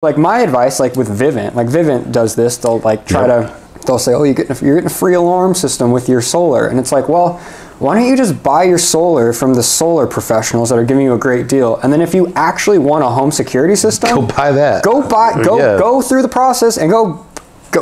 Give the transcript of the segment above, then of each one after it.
Like my advice, like with Vivint, like Vivint does this, they'll like try to, they'll say, oh, you're getting a free alarm system with your solar. And it's like, well, why don't you just buy your solar from the solar professionals that are giving you a great deal? And then if you actually want a home security system, go buy that. Go through the process and go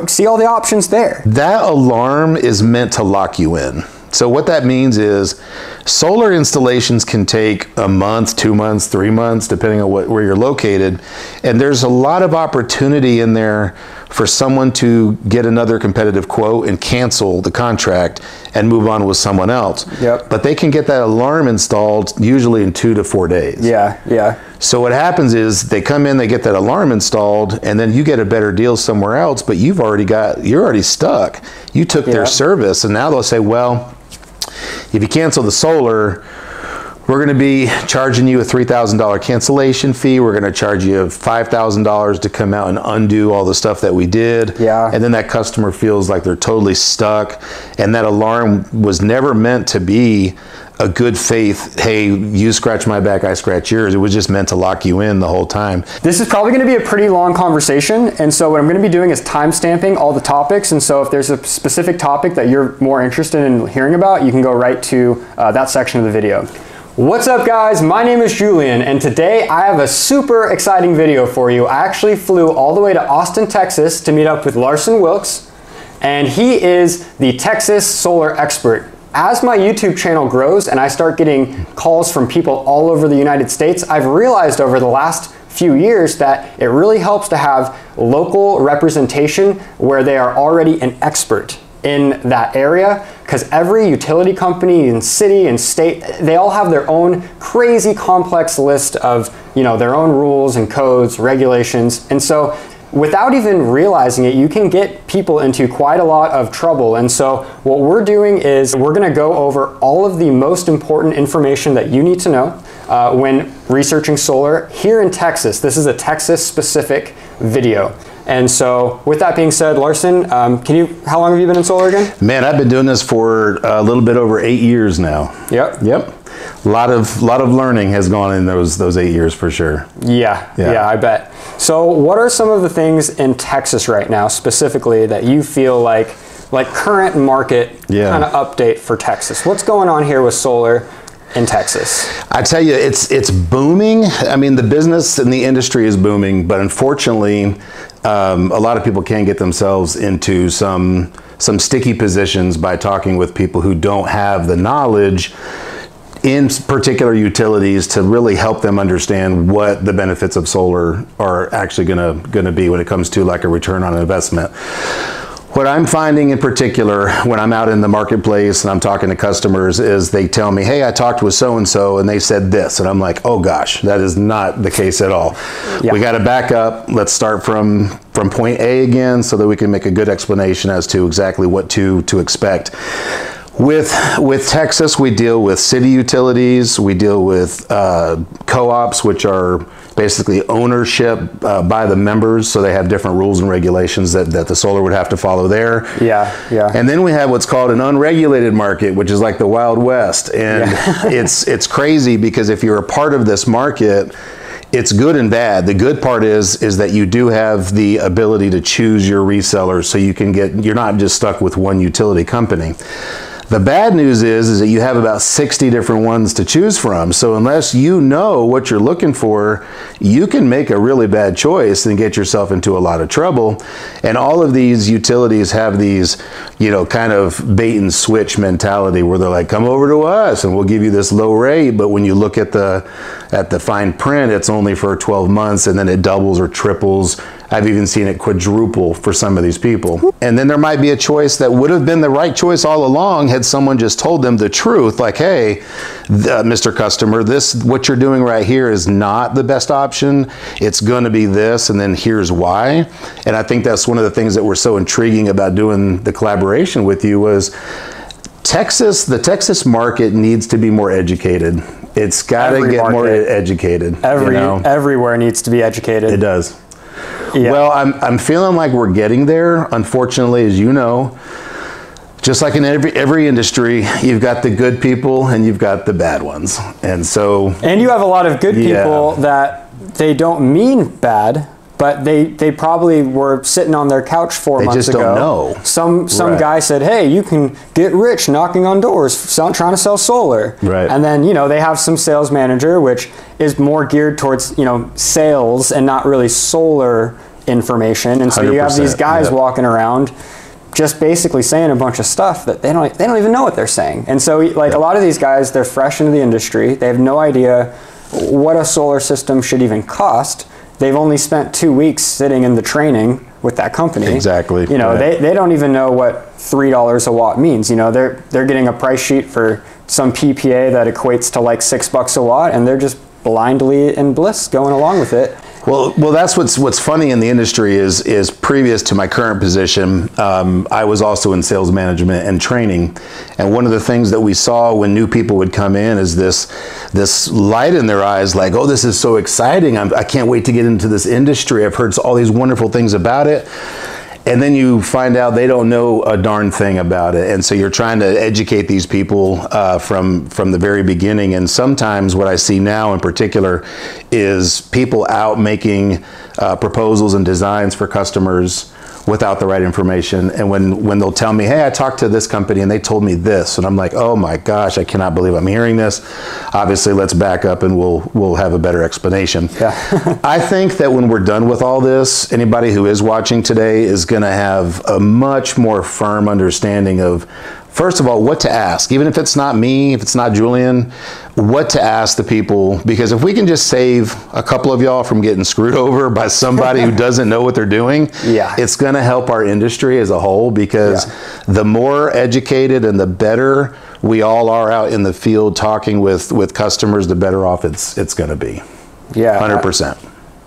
see all the options there. That alarm is meant to lock you in. So what that means is solar installations can take a month, 2 months, 3 months, depending on where you're located. And there's a lot of opportunity in there for someone to get another competitive quote and cancel the contract and move on with someone else. Yep. But they can get that alarm installed usually in 2 to 4 days. Yeah, yeah. So what happens is they come in, they get that alarm installed, and then you get a better deal somewhere else, but you're already stuck. You took their service, and now they'll say, well, if you cancel the solar, we're going to be charging you a $3,000 cancellation fee. We're going to charge you $5,000 to come out and undo all the stuff that we did. Yeah. And then that customer feels like they're totally stuck. And that alarm was never meant to be a good faith, hey, you scratch my back, I scratch yours. It was just meant to lock you in the whole time. This is probably going to be a pretty long conversation, and so what I'm going to be doing is time-stamping all the topics, and so if there's a specific topic that you're more interested in hearing about, you can go right to that section of the video. What's up, guys? My name is Julian, and today I have a super exciting video for you. I actually flew all the way to Austin, Texas to meet up with Larsen Wilkes, and he is the Texas solar expert. As my YouTube channel grows and I start getting calls from people all over the United States, I've realized over the last few years that it really helps to have local representation where they are already an expert in that area, because every utility company and city and state, they all have their own crazy complex list of, you know, their own rules and codes, regulations. And so without even realizing it, you can get people into quite a lot of trouble. And so what we're doing is we're going to go over all of the most important information that you need to know when researching solar here in Texas. This is a Texas-specific video. And so with that being said, Larsen, how long have you been in solar again? Man, I've been doing this for a little bit over 8 years now. Yep. Yep. A lot of learning has gone in those 8 years for sure. Yeah, I bet. So what are some of the things in Texas right now specifically that you feel like current market kind of update for Texas? What's going on here with solar in Texas? I tell you, it's booming. I mean, the business and the industry is booming, but unfortunately, a lot of people can get themselves into some sticky positions by talking with people who don't have the knowledge in particular utilities to really help them understand what the benefits of solar are actually gonna be when it comes to like a return on investment. What I'm finding in particular when I'm out in the marketplace and I'm talking to customers is they tell me, hey, I talked with so-and-so and they said this. And I'm like, oh gosh, that is not the case at all. Yeah. We got to back up. Let's start from point A again so that we can make a good explanation as to exactly what to expect. With Texas, we deal with city utilities, we deal with co-ops, which are basically ownership by the members, so they have different rules and regulations that the solar would have to follow there. Yeah, yeah. And then we have what's called an unregulated market, which is like the Wild West. And it's crazy because if you're a part of this market, it's good and bad. The good part is that you do have the ability to choose your resellers, so you're not just stuck with one utility company. The bad news is that you have about 60 different ones to choose from. So unless you know what you're looking for, you can make a really bad choice and get yourself into a lot of trouble. And all of these utilities have these, you know, kind of bait and switch mentality where they're like, come over to us and we'll give you this low rate. But when you look at the fine print, it's only for 12 months and then it doubles or triples. I've even seen it quadruple for some of these people. And then there might be a choice that would have been the right choice all along had someone just told them the truth, like, hey, Mr. Customer, what you're doing right here is not the best option. It's gonna be this, and then here's why. And I think that's one of the things that were so intriguing about doing the collaboration with you was the Texas market needs to be more educated. It's gotta get more educated. Everywhere needs to be educated. It does. Yeah. Well, I'm feeling like we're getting there. Unfortunately, as you know, just like in every industry, you've got the good people and you've got the bad ones. And you have a lot of good people that they don't mean bad, but they probably were sitting on their couch 4 months ago. They just don't know. Some guy said, hey, you can get rich knocking on doors, trying to sell solar. Right. And then, they have some sales manager, which is more geared towards, sales and not really solar information. And so you have these guys walking around just basically saying a bunch of stuff that they don't even know what they're saying. And so a lot of these guys, they're fresh into the industry. They have no idea what a solar system should even cost. They've only spent 2 weeks sitting in the training with that company. Exactly. They don't even know what $3 a watt means. They're getting a price sheet for some PPA that equates to like $6 a watt, and they're just blindly in bliss going along with it. Well, that's what's funny in the industry is previous to my current position, I was also in sales management and training, and one of the things that we saw when new people would come in is this light in their eyes, like, oh, this is so exciting! I can't wait to get into this industry. I've heard all these wonderful things about it. And then you find out they don't know a darn thing about it. And so you're trying to educate these people from the very beginning. And sometimes what I see now in particular is people out making proposals and designs for customers without the right information. And when they'll tell me, hey, I talked to this company and they told me this, and I'm like, oh my gosh, I cannot believe I'm hearing this. Obviously, let's back up and we'll have a better explanation. Yeah. I think that when we're done with all this, anybody who is watching today is going to have a much more firm understanding of, first of all, what to ask, even if it's not me, if it's not Julian, what to ask the people. Because if we can just save a couple of y'all from getting screwed over by somebody who doesn't know what they're doing, it's going to help our industry as a whole, because the more educated and the better we all are out in the field talking with customers, the better off it's going to be. Yeah. 100%.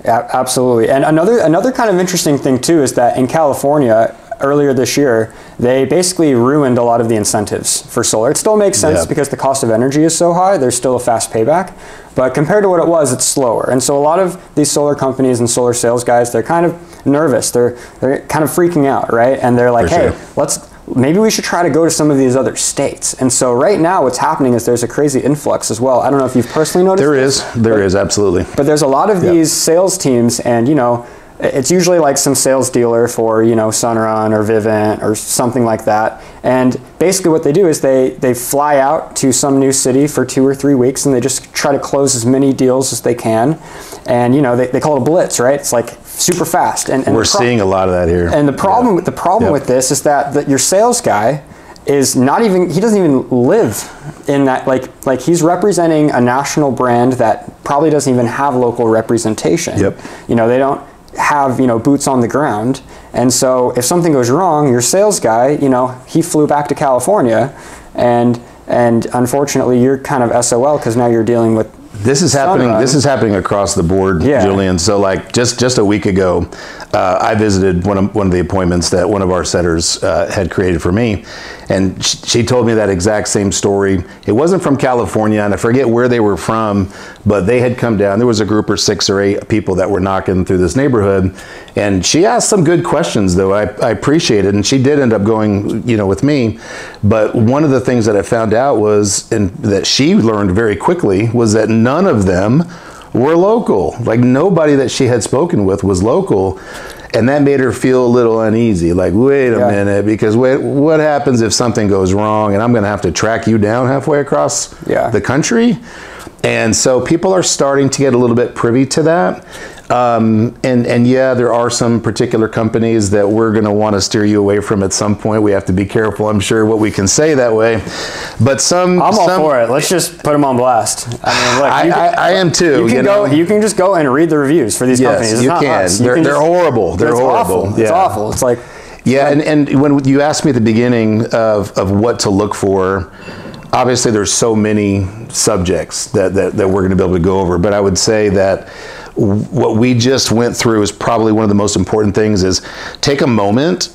Absolutely. And another kind of interesting thing too is that in California, earlier this year, they basically ruined a lot of the incentives for solar. It still makes sense because the cost of energy is so high, there's still a fast payback. But compared to what it was, it's slower. And so a lot of these solar companies and solar sales guys, they're kind of nervous. They're kind of freaking out, right? And they're like, hey, maybe we should try to go to some of these other states. And so right now what's happening is there's a crazy influx as well. I don't know if you've personally noticed There is, absolutely. But there's a lot of these sales teams, and it's usually like some sales dealer for, Sunrun or Vivint or something like that. And basically what they do is they fly out to some new city for 2 or 3 weeks, and they just try to close as many deals as they can. And, they call it a blitz, right? It's like super fast. And we're seeing a lot of that here. And the problem with this is that your sales guy is he doesn't even live in that, like he's representing a national brand that probably doesn't even have local representation. They don't have boots on the ground, and so if something goes wrong, your sales guy he flew back to California, and unfortunately you're kind of SOL because now you're dealing with this is happening across the board, Julian. So like just a week ago, I visited one of the appointments that one of our setters had created for me, and she told me that exact same story. It wasn't from California, and I forget where they were from, but they had come down. There was a group of 6 or 8 people that were knocking through this neighborhood, and she asked some good questions, though. I appreciate it, and she did end up going, with me. But one of the things that I found out was, and that she learned very quickly, was that none of them were local. Like nobody that she had spoken with was local. And that made her feel a little uneasy. Like, wait a minute, because what happens if something goes wrong and I'm going to have to track you down halfway across the country? And so people are starting to get a little bit privy to that. And yeah, there are some particular companies that we're going to want to steer you away from at some point. We have to be careful, I'm sure, what we can say that way. But I'm all for it. Let's just put them on blast. I mean, look, I am too. You can just go and read the reviews for these companies. It's you can. They're horrible. They're horrible. Awful. It's awful. It's like and when you asked me at the beginning of what to look for, obviously there's so many subjects that we're going to be able to go over. But I would say that what we just went through is probably one of the most important things. Is take a moment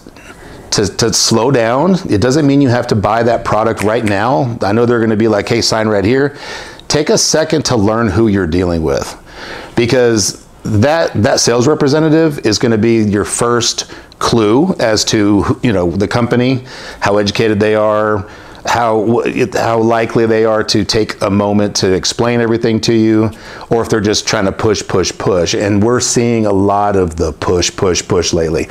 to slow down. It doesn't mean you have to buy that product right now. I know they're going to be like, hey, sign right here. Take a second to learn who you're dealing with, because that sales representative is going to be your first clue as to the company, how educated they are, how likely they are to take a moment to explain everything to you, or if they're just trying to push. And we're seeing a lot of the push lately.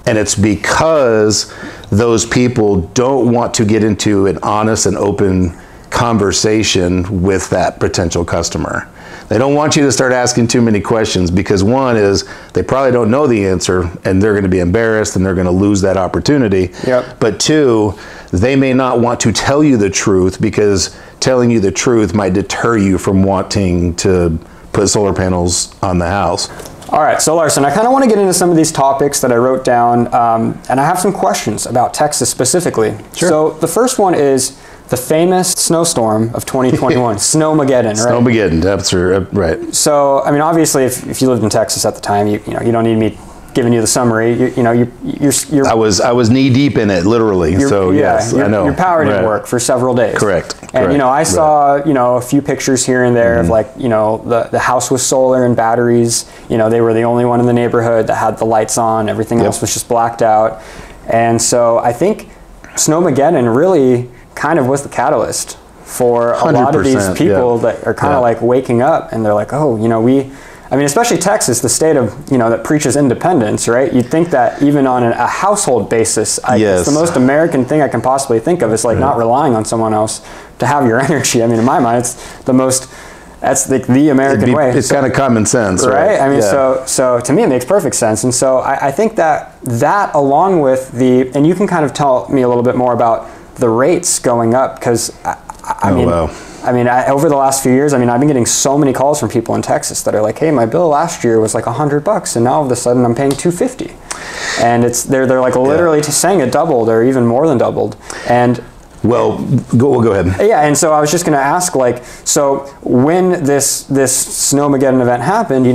And it's because those people don't want to get into an honest and open conversation with that potential customer. They don't want you to start asking too many questions, because one is they probably don't know the answer and they're going to be embarrassed and they're going to lose that opportunity. Yep. But two, they may not want to tell you the truth, because telling you the truth might deter you from wanting to put solar panels on the house. All right, so Larsen, I kind of want to get into some of these topics that I wrote down, and I have some questions about Texas specifically. Sure. So the first one is the famous snowstorm of 2021, Snowmageddon, right? Snowmageddon, that's right. So, I mean, obviously, if you lived in Texas at the time, you don't need me giving you the summary. You're I was knee deep in it, literally. So yes, I know. Your power didn't work for several days. Correct. And I saw a few pictures here and there of like the house was solar and batteries. They were the only one in the neighborhood that had the lights on. Everything else was just blacked out. And so I think Snowmageddon really kind of was the catalyst for a lot of these people that are kind of like waking up, and they're like, oh, I mean, especially Texas, the state of, that preaches independence, right? You'd think that even on a household basis, it's the most American thing I can possibly think of. Is like not relying on someone else to have your energy. I mean, in my mind, that's the American way. It's kind of common sense, right? I mean, so to me, it makes perfect sense. And so I think that along with and you can kind of tell me a little bit more about the rates going up, because I mean, over the last few years, I've been getting so many calls from people in Texas that are like, hey, my bill last year was like $100, and now all of a sudden I'm paying $250, and they're like literally saying it doubled or even more than doubled. And go ahead. Yeah, and so I was just going to ask, like, so when this Snowmageddon event happened,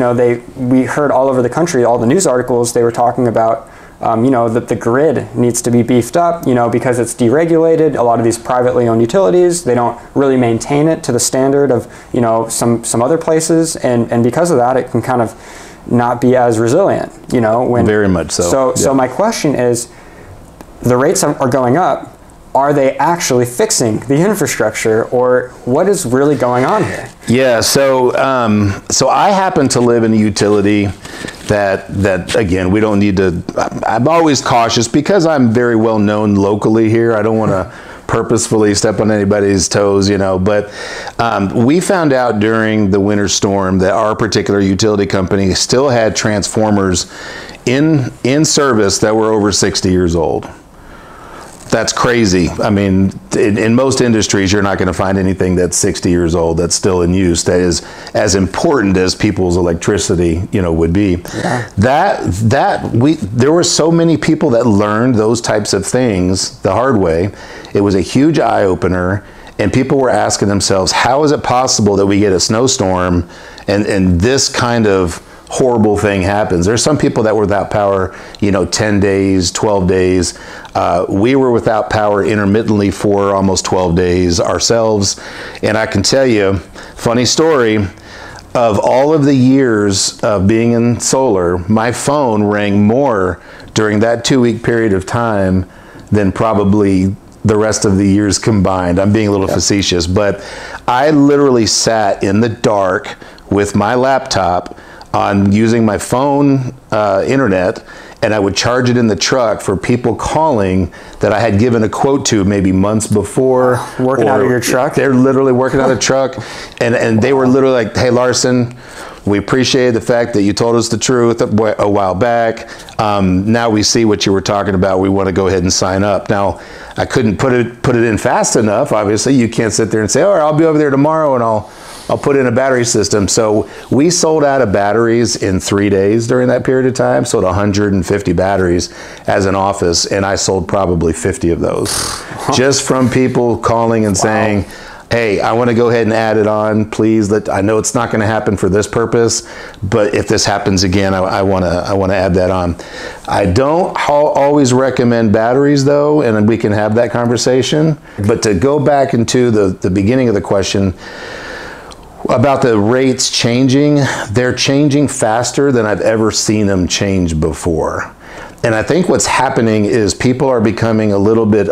we heard all over the country, all the news articles, they were talking about that the grid needs to be beefed up, because it's deregulated. A lot of these privately owned utilities, they don't really maintain it to the standard of, some other places. And because of that, it can kind of not be as resilient, Very much so. So my question is, the rates are going up. Are they actually fixing the infrastructure, or what is really going on here? Yeah, so I happen to live in a utility that again, we don't need to, I'm always cautious because I'm very well known locally here. I don't want to purposefully step on anybody's toes, but we found out during the winter storm that our particular utility company still had transformers in service that were over 60 years old. That's crazy. I mean, in most industries, you're not going to find anything that's 60 years old that's still in use, that is as important as people's electricity, would be. Yeah. There were so many people that learned those types of things the hard way. It was a huge eye opener, and people were asking themselves, how is it possible that we get a snowstorm and this kind of horrible thing happens? There's some people that were without power, 10 days, 12 days. We were without power intermittently for almost 12 days ourselves. And I can tell you, funny story, of all of the years of being in solar, my phone rang more during that 2-week period of time than probably the rest of the years combined. I'm being a little facetious, but I literally sat in the dark with my laptop on using my phone internet, and I would charge it in the truck for people calling that I had given a quote to maybe months before. Working out of your truck? They're literally working out of the truck, and they were literally like, hey, Larsen, we appreciate the fact that you told us the truth a while back. Now we see what you were talking about. We want to go ahead and sign up. Now, I couldn't put it in fast enough. Obviously, you can't sit there and say, all right, I'll be over there tomorrow and I'll put in a battery system. So we sold out of batteries in 3 days during that period of time. Sold 150 batteries as an office, and I sold probably 50 of those. Just from people calling and saying, hey, I want to go ahead and add it on, please. I know it's not going to happen for this purpose, but if this happens again, I want to add that on. I don't always recommend batteries, though, and we can have that conversation. But to go back into the beginning of the question, about the rates changing, they're changing faster than I've ever seen them change before. And I think what's happening is people are becoming a little bit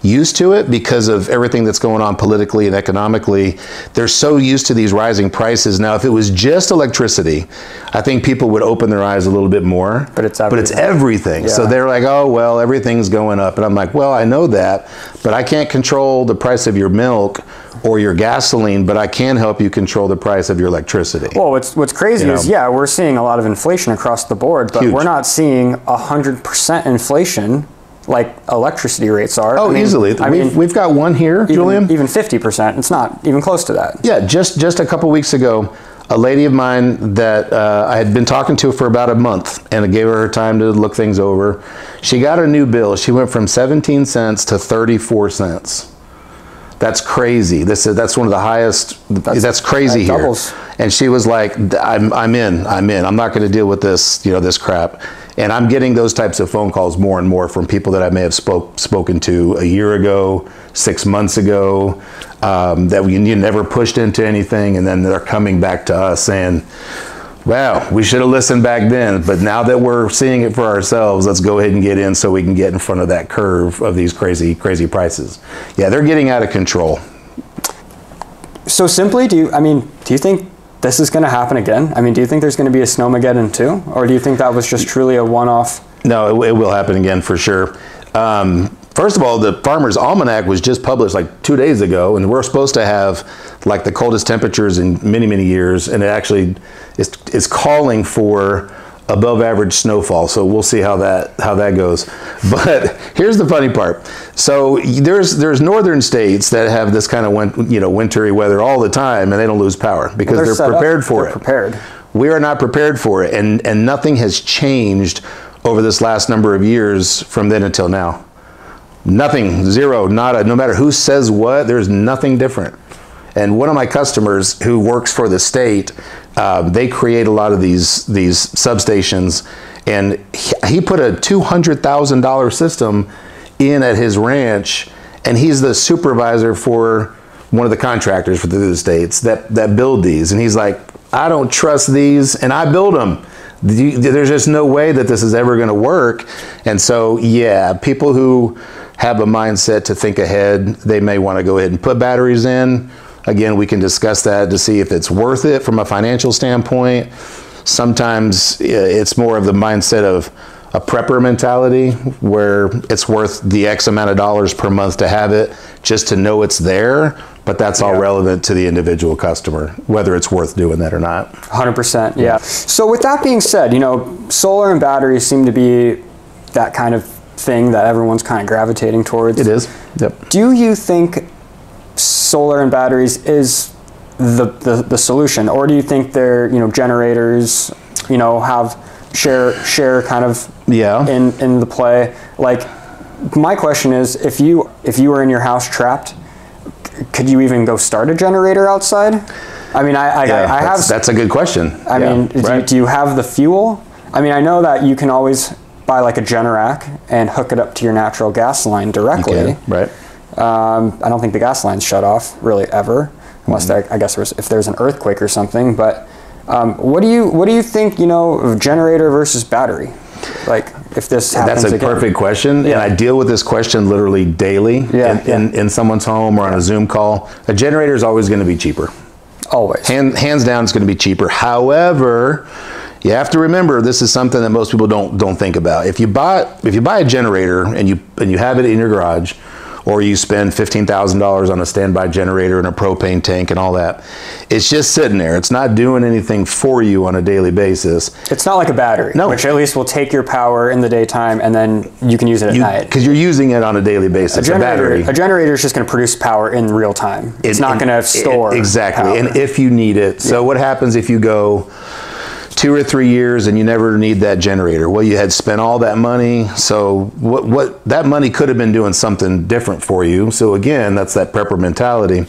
used to it because of everything that's going on politically and economically. They're so used to these rising prices. Now, if it was just electricity, I think people would open their eyes a little bit more. But it's everything. Yeah. So they're like, oh, well, everything's going up. And I'm like, well, I know that, but I can't control the price of your milk or your gasoline, but I can help you control the price of your electricity. Well, what's crazy is, yeah, we're seeing a lot of inflation across the board, but we're not seeing 100% inflation like electricity rates are. Oh, easily. We've got one here, Julian. Even 50%. It's not even close to that. Yeah, just a couple weeks ago, a lady of mine that I had been talking to for about a month, and I gave her time to look things over. She got a new bill. She went from 17 cents to 34 cents. That's crazy. That's one of the highest. That's crazy here. Doubles. And she was like, I'm in. I'm not going to deal with this, this crap. And I'm getting those types of phone calls more and more from people that I may have spoken to a year ago, 6 months ago, that you never pushed into anything, and then they're coming back to us saying, wow, we should have listened back then, but now that we're seeing it for ourselves, let's go ahead and get in so we can get in front of that curve of these crazy, crazy prices. Yeah, they're getting out of control. So simply, do you think this is going to happen again? Do you think there's going to be a Snowmageddon too? Or do you think that was just truly a one-off? No, it will happen again for sure. First of all, the Farmer's Almanac was just published like 2 days ago, and we're supposed to have like the coldest temperatures in many, many years, and it actually is calling for above average snowfall. So we'll see how that goes. But here's the funny part. So there's northern states that have this kind of wintry weather all the time, and they don't lose power because they're prepared for it. Prepared. We are not prepared for it, and nothing has changed over this last number of years from then until now. Nothing, zero, nada. No matter who says what, there's nothing different. And one of my customers who works for the state, they create a lot of these substations, and he put a $200,000 system in at his ranch, and he's the supervisor for one of the contractors for the states that build these. And he's like, I don't trust these, and I build them. There's just no way that this is ever going to work. And so, yeah, people who have a mindset to think ahead, they may want to go ahead and put batteries in. Again, we can discuss that to see if it's worth it from a financial standpoint. Sometimes it's more of the mindset of a prepper mentality, where it's worth the X amount of dollars per month to have it, just to know it's there. But that's all relevant to the individual customer, whether it's worth doing that or not. 100%, yeah. So with that being said, solar and batteries seem to be that kind of thing that everyone's kind of gravitating towards. It is, yep. Do you think solar and batteries is the solution, or do you think they're generators have share kind of in the play? Like, my question is, if you were in your house trapped, could you even go start a generator outside? That's a good question. Do you have the fuel? I know that you can always buy like a Generac and hook it up to your natural gas line directly. Okay, right. I don't think the gas line's shut off really ever, unless I guess if there's an earthquake or something. But what do you think? Of generator versus battery? Like, if this happens That's a again? Perfect question, and I deal with this question literally daily in someone's home or on a Zoom call. A generator is always going to be cheaper. Always. Hands down, it's going to be cheaper. However, you have to remember, this is something that most people don't think about. If you buy a generator and you have it in your garage, or you spend $15,000 on a standby generator and a propane tank and all that, it's just sitting there. It's not doing anything for you on a daily basis. It's not like a battery, which at least will take your power in the daytime, and then you can use it at night. Because you're using it on a daily basis. A generator is just going to produce power in real time. It's not going to store exactly power. And if you need it. So what happens if you go 2 or 3 years and you never need that generator? Well, you had spent all that money, so what that money could have been doing something different for you. So again, that's that prepper mentality.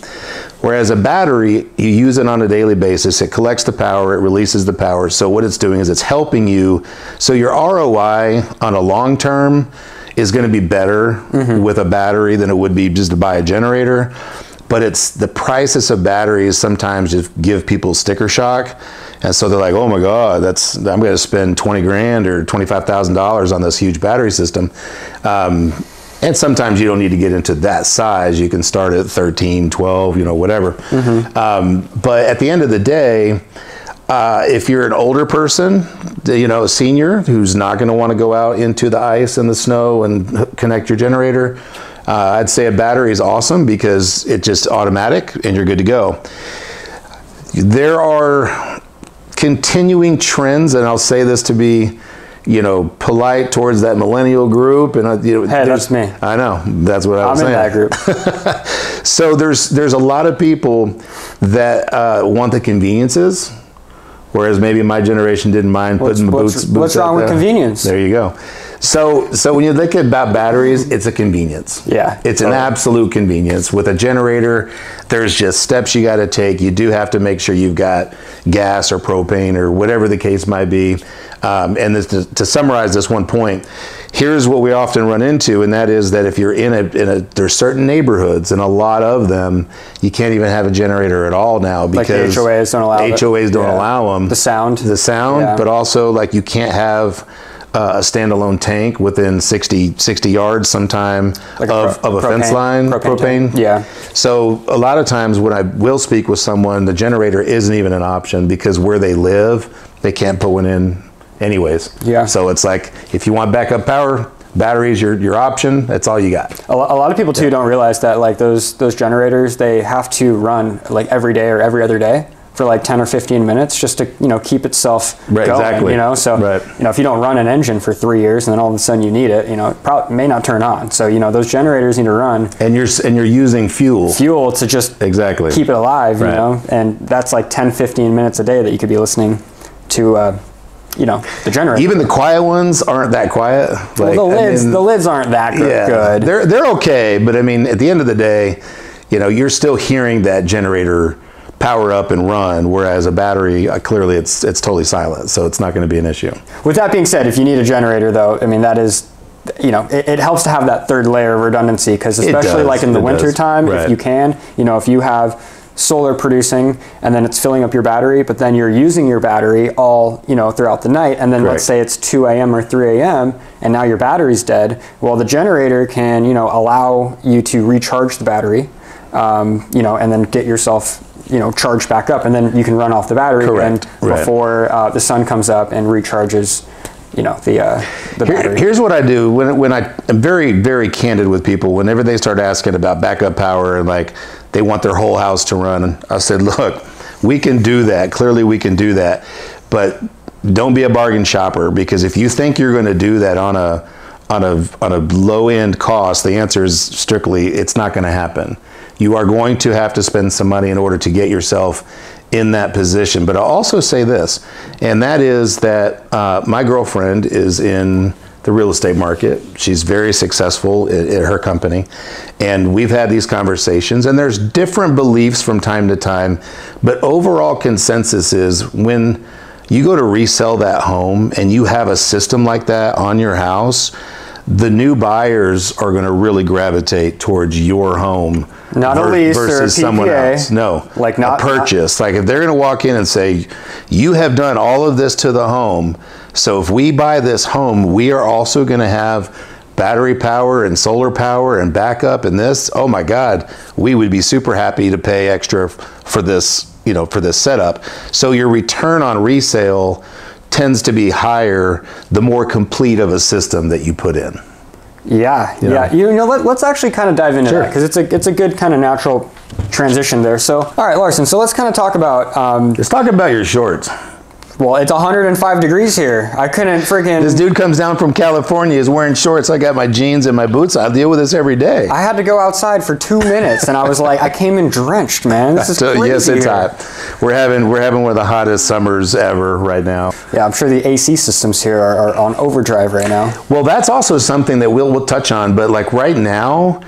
Whereas a battery, you use it on a daily basis, it collects the power, it releases the power. So what it's doing is it's helping you. So your ROI on a long term is going to be better with a battery than it would be just to buy a generator. But it's the prices of batteries sometimes just give people sticker shock. And so they're like, oh my God, I'm going to spend 20 grand or $25,000 on this huge battery system. And sometimes you don't need to get into that size. You can start at 13, 12, you know, whatever. But at the end of the day, if you're an older person, you know, a senior who's not going to want to go out into the ice and the snow and connect your generator, I'd say a battery is awesome because it's just automatic and you're good to go. There are continuing trends, and I'll say this to be, you know, polite towards that millennial group, and you know, hey, that's me. I know, that's what I was saying. I'm in that group. So there's a lot of people that want the conveniences, whereas maybe my generation didn't mind putting the boots. What's wrong with convenience? There you go. So when you think about batteries, it's a convenience. Yeah. It's an absolute convenience. With a generator, there's just steps you got to take. You do have to make sure you've got gas or propane or whatever the case might be. And this, to summarize this one point, here's what we often run into, and that is that if you're there's certain neighborhoods, and a lot of them, you can't even have a generator at all now because like the HOAs don't allow it. HOAs don't allow them. The sound, but also like you can't have a standalone tank within 60 yards sometime like of a fence line, propane. Yeah. So a lot of times when I will speak with someone, the generator isn't even an option because where they live, they can't put one in anyways. Yeah. So it's like, if you want backup power, batteries your option. That's all you got. A lot of people too don't realize that like those generators, they have to run like every day or every other day for like 10 or 15 minutes just to, you know, keep itself going, exactly. You know, so, you know, if you don't run an engine for 3 years and then all of a sudden you need it, you know, it probably may not turn on. So, you know, those generators need to run. And you're using fuel to just keep it alive, you know, and that's like 10, 15 minutes a day that you could be listening to, you know, the generator. Even the quiet ones aren't that quiet. Like, well, the lids aren't that good. They're okay, but I mean, at the end of the day, you know, you're still hearing that generator power up and run, whereas a battery, clearly it's totally silent, so it's not going to be an issue. With that being said, if you need a generator though, I mean, that is, you know, it helps to have that third layer of redundancy, because especially like in the winter time, if you can, you know, if you have solar producing and then it's filling up your battery, but then you're using your battery all, you know, throughout the night, and then let's say it's 2 a.m. or 3 a.m. and now your battery's dead, well, the generator can, you know, allow you to recharge the battery, you know, and then get yourself, you know, charged back up, and then you can run off the battery before the sun comes up and recharges, you know, the battery. Here's what I do when I'm very, very candid with people. Whenever they start asking about backup power and like they want their whole house to run, I said, look, we can do that. Clearly we can do that, but don't be a bargain shopper, because if you think you're going to do that on a low end cost, the answer is strictly, it's not going to happen. You are going to have to spend some money in order to get yourself in that position. But I'll also say this, and that is that my girlfriend is in the real estate market. She's very successful at her company, and we've had these conversations, and there's different beliefs from time to time, but overall consensus is when you go to resell that home and you have a system like that on your house, the new buyers are going to really gravitate towards your home, not a lease versus or a PPA, someone else. No, like not a purchase. Like if they're going to walk in and say, you have done all of this to the home, so if we buy this home, we are also going to have battery power and solar power and backup and this. Oh my God, we would be super happy to pay extra for this, you know, for this setup. So your return on resale tends to be higher the more complete of a system that you put in. Yeah, You know, let's actually kind of dive into that, because it's a good kind of natural transition there. So, all right, Larsen, so let's kind of talk about... let's talk about your shorts. Well, it's 105 degrees here. I couldn't freaking... This dude comes down from California, is wearing shorts. I got my jeans and my boots. I deal with this every day. I had to go outside for 2 minutes, and I was like, I came in drenched, man. This is crazy. Yes, it's hot. We're having one of the hottest summers ever right now. Yeah, I'm sure the AC systems here are on overdrive right now. Well, that's also something that we'll touch on, but like right now,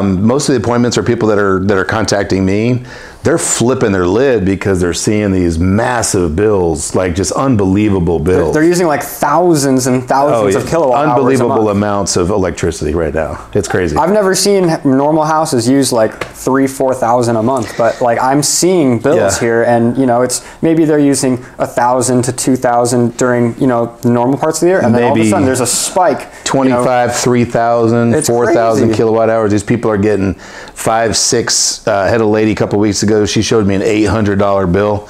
most of the appointments are people that are contacting me. they're flipping their lid because they're seeing these massive bills, like just unbelievable bills. They're using like thousands and thousands of kilowatt hours unbelievable amounts of electricity right now. It's crazy. I've never seen normal houses use like 3,000-4,000 a month, but like I'm seeing bills here, and you know, it's maybe they're using 1,000 to 2,000 during, you know, the normal parts of the year, and then all of a sudden there's a spike. 25, 3,000, 4,000 kilowatt hours. These people are getting 5, 6. I had a lady a couple weeks ago. She showed me an $800 bill.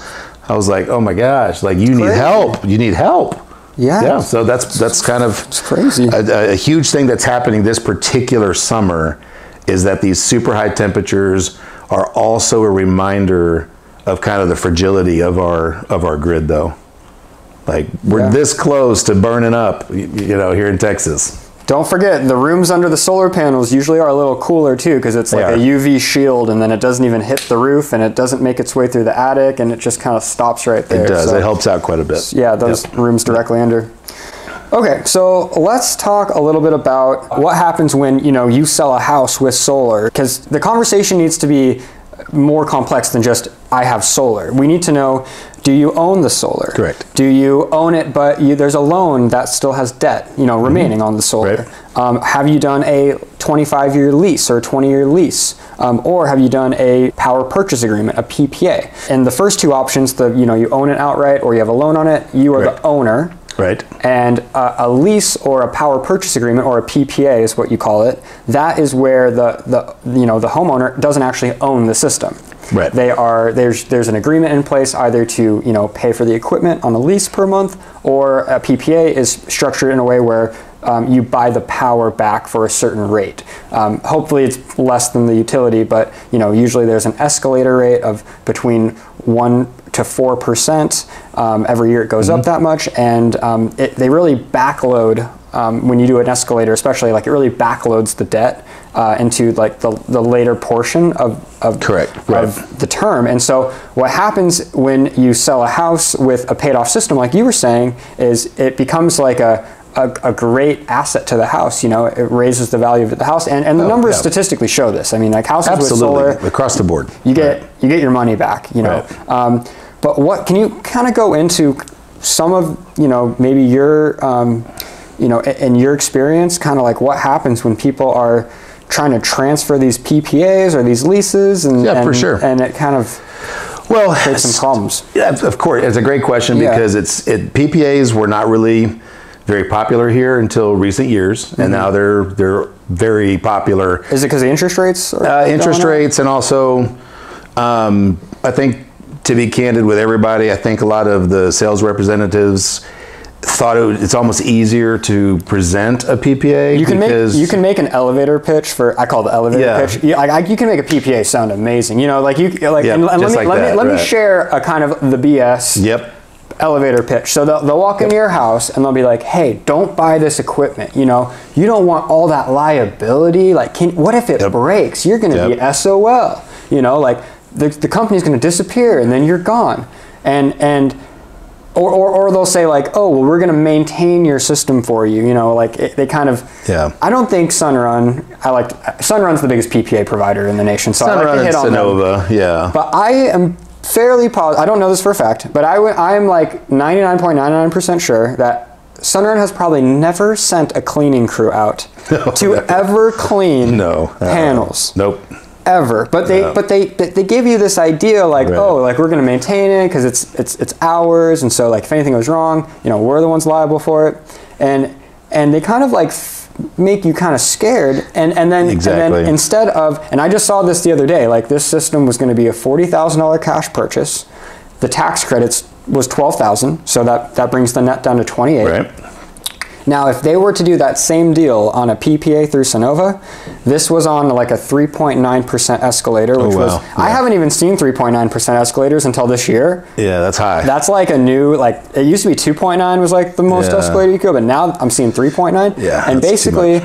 I was like, oh my gosh, like you need help. You need help. Yeah. So that's kind of it's crazy. A huge thing that's happening this particular summer is that these super high temperatures are also a reminder of kind of the fragility of our grid, though. Like we're this close to burning up, you know, here in Texas. Don't forget, the rooms under the solar panels usually are a little cooler too, because it's like a UV shield, and then it doesn't even hit the roof, and it doesn't make its way through the attic, and it just kind of stops right there. It does. So it helps out quite a bit. Yeah, those rooms directly under. Okay, so let's talk a little bit about what happens when, you know, you sell a house with solar, because the conversation needs to be more complex than just I have solar. We need to know, do you own the solar? Correct. Do you own it, but there's a loan that still has debt, you know, remaining on the solar? Right. Have you done a 25-year lease or a 20-year lease? Or have you done a power purchase agreement, a PPA? And the first two options, you know, you own it outright or you have a loan on it, you are the owner. Right. And a lease or a power purchase agreement, or a PPA is what you call it, that is where the homeowner doesn't actually own the system. Right. There's an agreement in place either to, you know, pay for the equipment on a lease per month, or a PPA is structured in a way where you buy the power back for a certain rate. Hopefully it's less than the utility, but you know, usually there's an escalator rate of between 1 to 4%. Every year it goes up that much, and they really backload when you do an escalator, especially, like it really backloads the debt into like the later portion of the term. And so what happens when you sell a house with a paid off system, like you were saying, is it becomes like a great asset to the house. You know, it raises the value of the house, and the numbers statistically show this. I mean, like houses with solar, across the board, you get your money back. You know, but what can you kind of go into some of, you know, maybe your you know, in your experience, kind of like what happens when people are trying to transfer these PPAs or these leases, and for sure, and it kind of creates some problems. Yeah, of course, it's a great question because PPAs were not really very popular here until recent years, and now they're very popular. Is it because of interest rates? Interest rates, and also, I think, to be candid with everybody, I think a lot of the sales representatives thought it's almost easier to present a PPA. You can make an elevator pitch for, I call it the elevator pitch. You can make a PPA sound amazing. You know, like let me share a kind of the BS. Elevator pitch. So they'll walk into your house and they'll be like, hey, don't buy this equipment. You know, you don't want all that liability. Like, what if it breaks? You're going to be SOL. You know, like the company's going to disappear and then you're gone. Or they'll say like, oh, well, we're going to maintain your system for you. You know, like they kind of. I don't think Sunrun. Sunrun's the biggest PPA provider in the nation. So I like to hit on them. But I am fairly positive, I don't know this for a fact, but I'm like 99.99% sure that Sunrun has probably never sent a cleaning crew out to ever clean panels. Ever. But they give you this idea like, oh, like we're going to maintain it because it's ours, and so like if anything goes wrong, you know, we're the ones liable for it. And they kind of like make you kind of scared, and then instead of, and I just saw this the other day, like this system was going to be a $40,000 cash purchase. The tax credits was $12,000, so that brings the net down to $28,000. Now, if they were to do that same deal on a PPA through Sunnova, this was on like a 3.9% escalator, which I haven't even seen 3.9% escalators until this year. Yeah, that's high. That's like a new, like it used to be 2.9 was like the most escalator you could, but now I'm seeing 3.9. Yeah, and basically,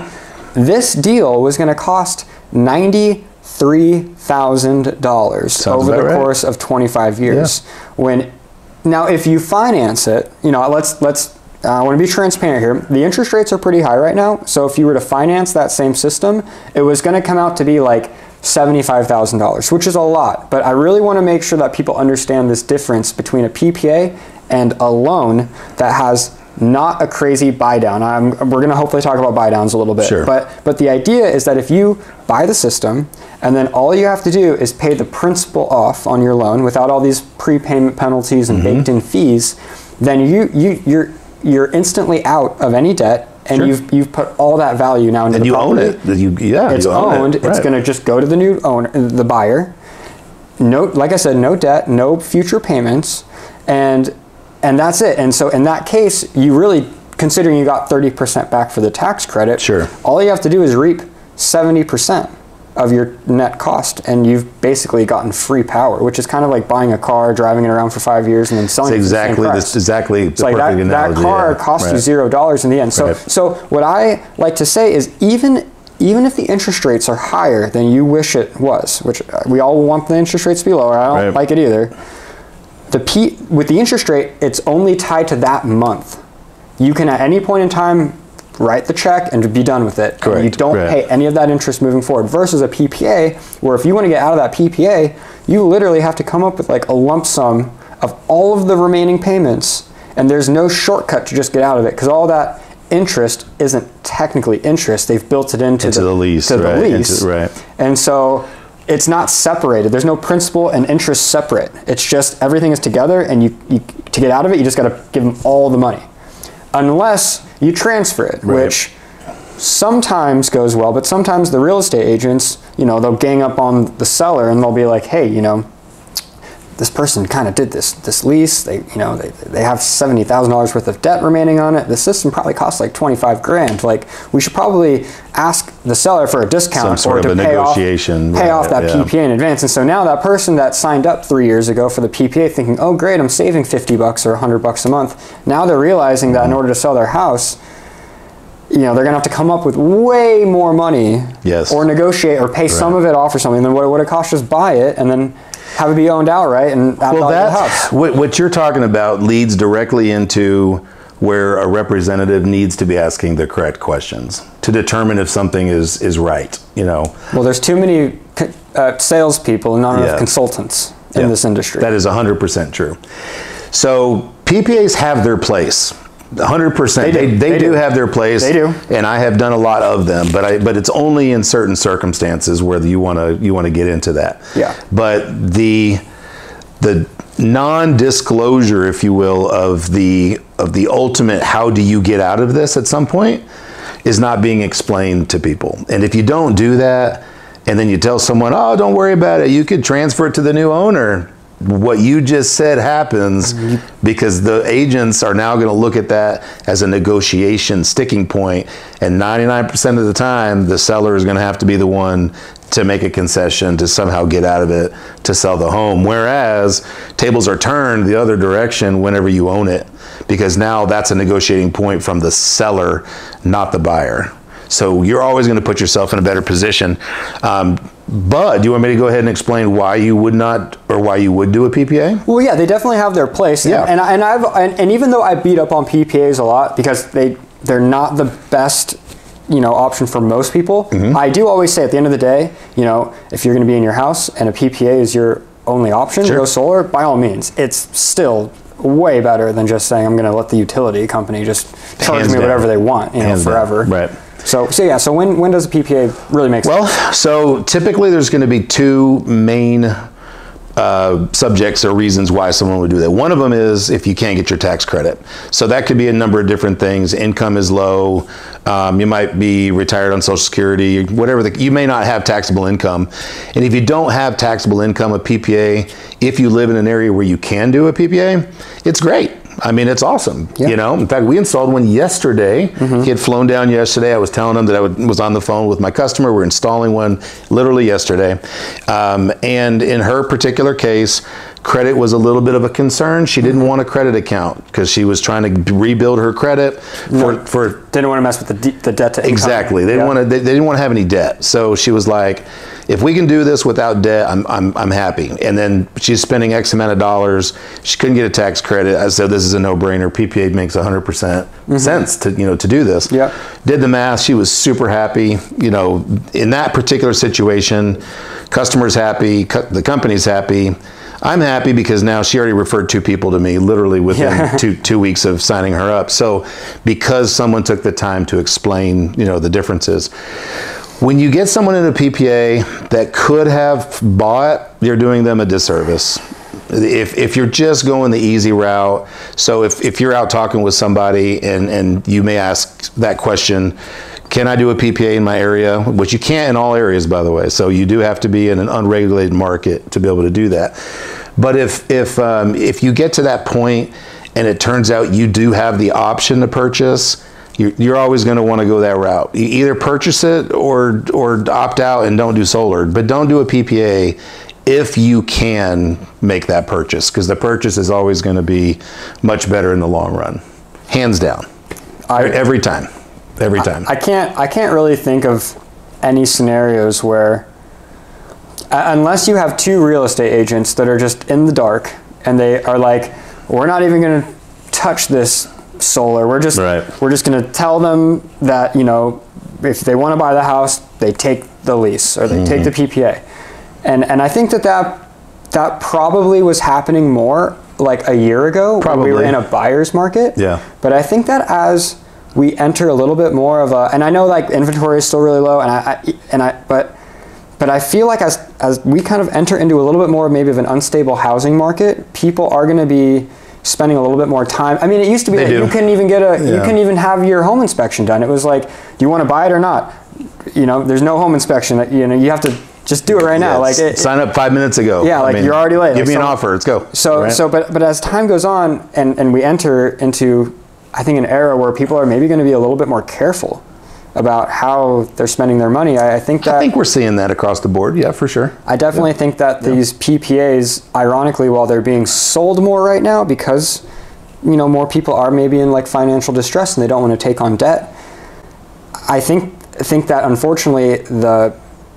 this deal was going to cost $93,000 over the course of 25 years. Now, if you finance it, you know, I want to be transparent here. The interest rates are pretty high right now. So if you were to finance that same system, it was going to come out to be like $75,000, which is a lot. But I really want to make sure that people understand this difference between a PPA and a loan that has not a crazy buy down. We're going to hopefully talk about buy downs a little bit. Sure. But the idea is that if you buy the system and then all you have to do is pay the principal off on your loan without all these prepayment penalties and baked in fees, then you're instantly out of any debt. And you've put all that value now into the property. And you own it. It's owned. Right. It's going to just go to the new owner, the buyer. No, like I said, no debt, no future payments, and that's it. And so in that case, you really, considering you got 30% back for the tax credit, all you have to do is reap 70% of your net cost, and you've basically gotten free power, which is kind of like buying a car, driving it around for 5 years, and then selling it for the same price. Exactly the like perfect analogy. That car cost you $0 in the end. So what I like to say is even if the interest rates are higher than you wish it was, which we all want the interest rates to be lower, I don't like it either. With the interest rate, it's only tied to that month. You can at any point in time write the check and be done with it. Correct. You don't pay any of that interest moving forward, versus a PPA, where if you want to get out of that PPA, you literally have to come up with like a lump sum of all of the remaining payments, and there's no shortcut to just get out of it, because all that interest isn't technically interest. They've built it into the lease. And so it's not separated. There's no principal and interest separate. It's just everything is together, and to get out of it, you just got to give them all the money. Unless you transfer it, which sometimes goes well, but sometimes the real estate agents, they'll gang up on the seller and they'll be like, hey, this person kind of did this lease. They have $70,000 worth of debt remaining on it. The system probably costs like 25 grand. Like, we should probably ask the seller for a discount or to pay off that PPA in advance. And so now that person that signed up 3 years ago for the PPA thinking, oh great, I'm saving $50 or $100 a month. Now they're realizing that in order to sell their house, they're going to have to come up with way more money, or negotiate or pay some of it off or something than what it would have cost just buy it and then have it be owned outright and have the house. What you're talking about leads directly into where a representative needs to be asking the correct questions to determine if something is right. Well, there's too many salespeople and not enough consultants in this industry. That is 100% true. So PPAs have their place. 100%. They do have their place. They do. And I have done a lot of them, but it's only in certain circumstances where you want to get into that. Yeah. But the non-disclosure, if you will, of the ultimate how do you get out of this at some point is not being explained to people. And if you don't do that, and then you tell someone, oh, don't worry about it, you could transfer it to the new owner, what you just said happens, because the agents are now going to look at that as a negotiation sticking point, and 99% of the time the seller is going to have to be the one to make a concession to somehow get out of it to sell the home, whereas tables are turned the other direction whenever you own it, because now that's a negotiating point from the seller, not the buyer. So you're always going to put yourself in a better position. But do you want me to go ahead and explain why you would not, or why you would do a PPA? Well, yeah, they definitely have their place. Yeah. And even though I beat up on PPAs a lot because they're not the best option for most people, I do always say at the end of the day, if you're going to be in your house and a PPA is your only option, go solar, by all means. It's still way better than just saying I'm going to let the utility company just charge me whatever they want, forever. Right. So when does a PPA really make sense? Well, so typically there's going to be two main subjects or reasons why someone would do that. One of them is if you can't get your tax credit. So that could be a number of different things. Income is low. You might be retired on Social Security, whatever. You may not have taxable income. And if you don't have taxable income, a PPA, if you live in an area where you can do a PPA, it's great. I mean, it's awesome. Yeah. In fact, we installed one yesterday. He had flown down yesterday. I was telling him that I was on the phone with my customer. We're installing one literally yesterday. And in her particular case, Credit was a little bit of a concern. She didn't want a credit account because she was trying to rebuild her credit for didn't want to mess with the debt to income. Exactly. They didn't want to have any debt. So she was like, if we can do this without debt, I'm happy. And then she's spending X amount of dollars. She couldn't get a tax credit. I said, this is a no-brainer. PPA makes 100% sense to do this. Yeah. Did the math. She was super happy. In that particular situation, customer's happy, the company's happy. I'm happy because now she already referred 2 people to me literally within two weeks of signing her up. So because someone took the time to explain, the differences. When you get someone in a PPA that could have bought, you're doing them a disservice. If you're just going the easy route, so if you're out talking with somebody and you may ask that question, can I do a PPA in my area? Which you can't in all areas, by the way. So you do have to be in an unregulated market to be able to do that. But if you get to that point and it turns out you do have the option to purchase, you're always going to want to go that route. You either purchase it or opt out and don't do solar, but don't do a PPA if you can make that purchase, because the purchase is always going to be much better in the long run, hands down, every time. Every time. I can't really think of any scenarios where, unless you have 2 real estate agents that are just in the dark and they are like, we're not even going to touch this solar. We're just going to tell them that, if they want to buy the house, they take the lease or they take the PPA. And I think that probably was happening more like a year ago when we were in a buyer's market. Yeah. But I think that as we enter a little bit more of a, and I know like inventory is still really low, but I feel like as we kind of enter into a little bit more maybe of an unstable housing market, people are going to be spending a little bit more time. I mean, it used to be that you couldn't even get you couldn't even have your home inspection done. It was like, do you want to buy it or not? There's no home inspection. You have to just do it right now. Like sign up 5 minutes ago. Yeah, you're already late. Give me an offer. Let's go. But as time goes on and we enter into, I think, an era where people are maybe going to be a little bit more careful about how they're spending their money. I think we're seeing that across the board. Yeah, for sure. I definitely think that these PPAs, ironically, while they're being sold more right now because, more people are maybe in like financial distress and they don't want to take on debt. I think that unfortunately the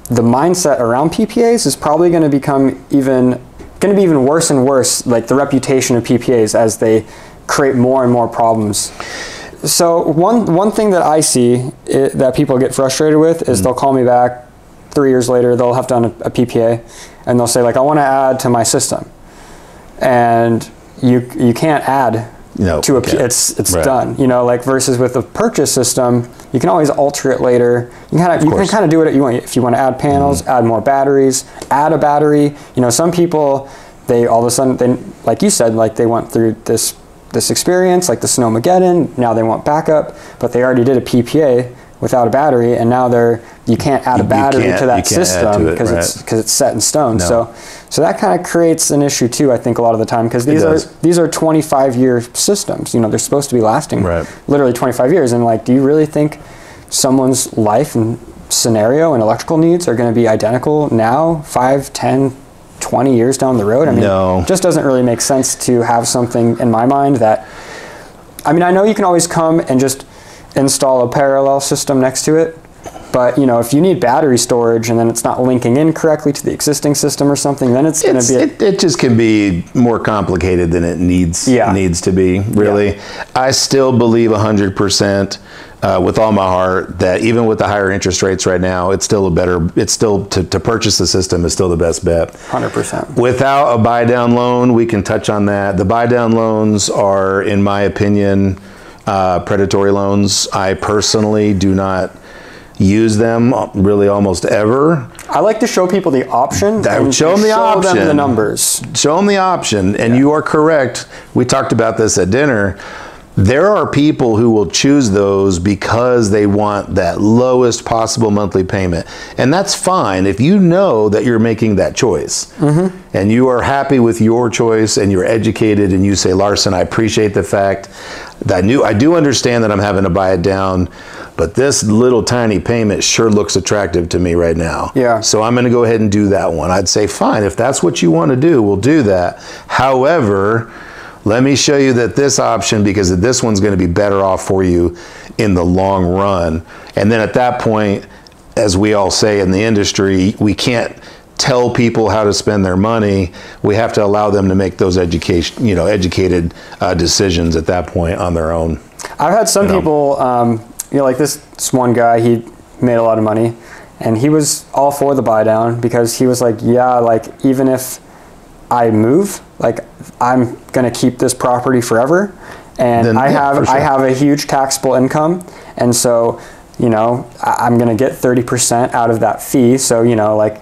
mindset around PPAs is probably going to become even worse and worse, like the reputation of PPAs as they create more and more problems. So one thing that I see that people get frustrated with is they'll call me back 3 years later, they'll have done a PPA, and they'll say like, I want to add to my system. And you can't add to it's done. Versus with the purchase system, you can always alter it later. You can kind of do what you want. If you want to add panels, add more batteries, add a battery. Some people, they all of a sudden, like you said, like they went through this experience, like the Snowmageddon, now they want backup, but they already did a PPA without a battery, and now you can't add a battery to that system because it's set in stone. No. So that kind of creates an issue too, I think, a lot of the time, because these are 25-year systems. They're supposed to be lasting literally 25 years, and like, do you really think someone's life and scenario and electrical needs are going to be identical now, 5, 10, 20 years down the road? I mean, it just doesn't really make sense to have something in my mind that, I mean, I know you can always come and just install a parallel system next to it, but if you need battery storage and then it's not linking in correctly to the existing system or something, then it's going to be it just can be more complicated than it needs to be, really. Yeah. I still believe 100% with all my heart that even with the higher interest rates right now, it's still to purchase the system is still the best bet. 100%. Without a buy down loan, we can touch on that. The buy down loans are, in my opinion, predatory loans. I personally do not use them really almost ever. I like to show people the option. Show them the option. Show them the numbers. Show them the option. And you are correct. We talked about this at dinner. There are people who will choose those because they want that lowest possible monthly payment. And that's fine if you know that you're making that choice. And you are happy with your choice and you're educated and you say, Larsen, I appreciate the fact that I do understand that I'm having to buy it down, but this little tiny payment sure looks attractive to me right now. Yeah. So I'm going to go ahead and do that one. I'd say, fine, if that's what you want to do, we'll do that. However, let me show you that this option, because this one's going to be better off for you in the long run. And then at that point, as we all say in the industry, we can't tell people how to spend their money. We have to allow them to make those educated decisions at that point on their own. I've had some people, like this one guy, he made a lot of money, and he was all for the buy down because he was like, yeah, like even if I move, like I'm gonna keep this property forever, and then, I have a huge taxable income, and so I'm gonna get 30% out of that fee. So like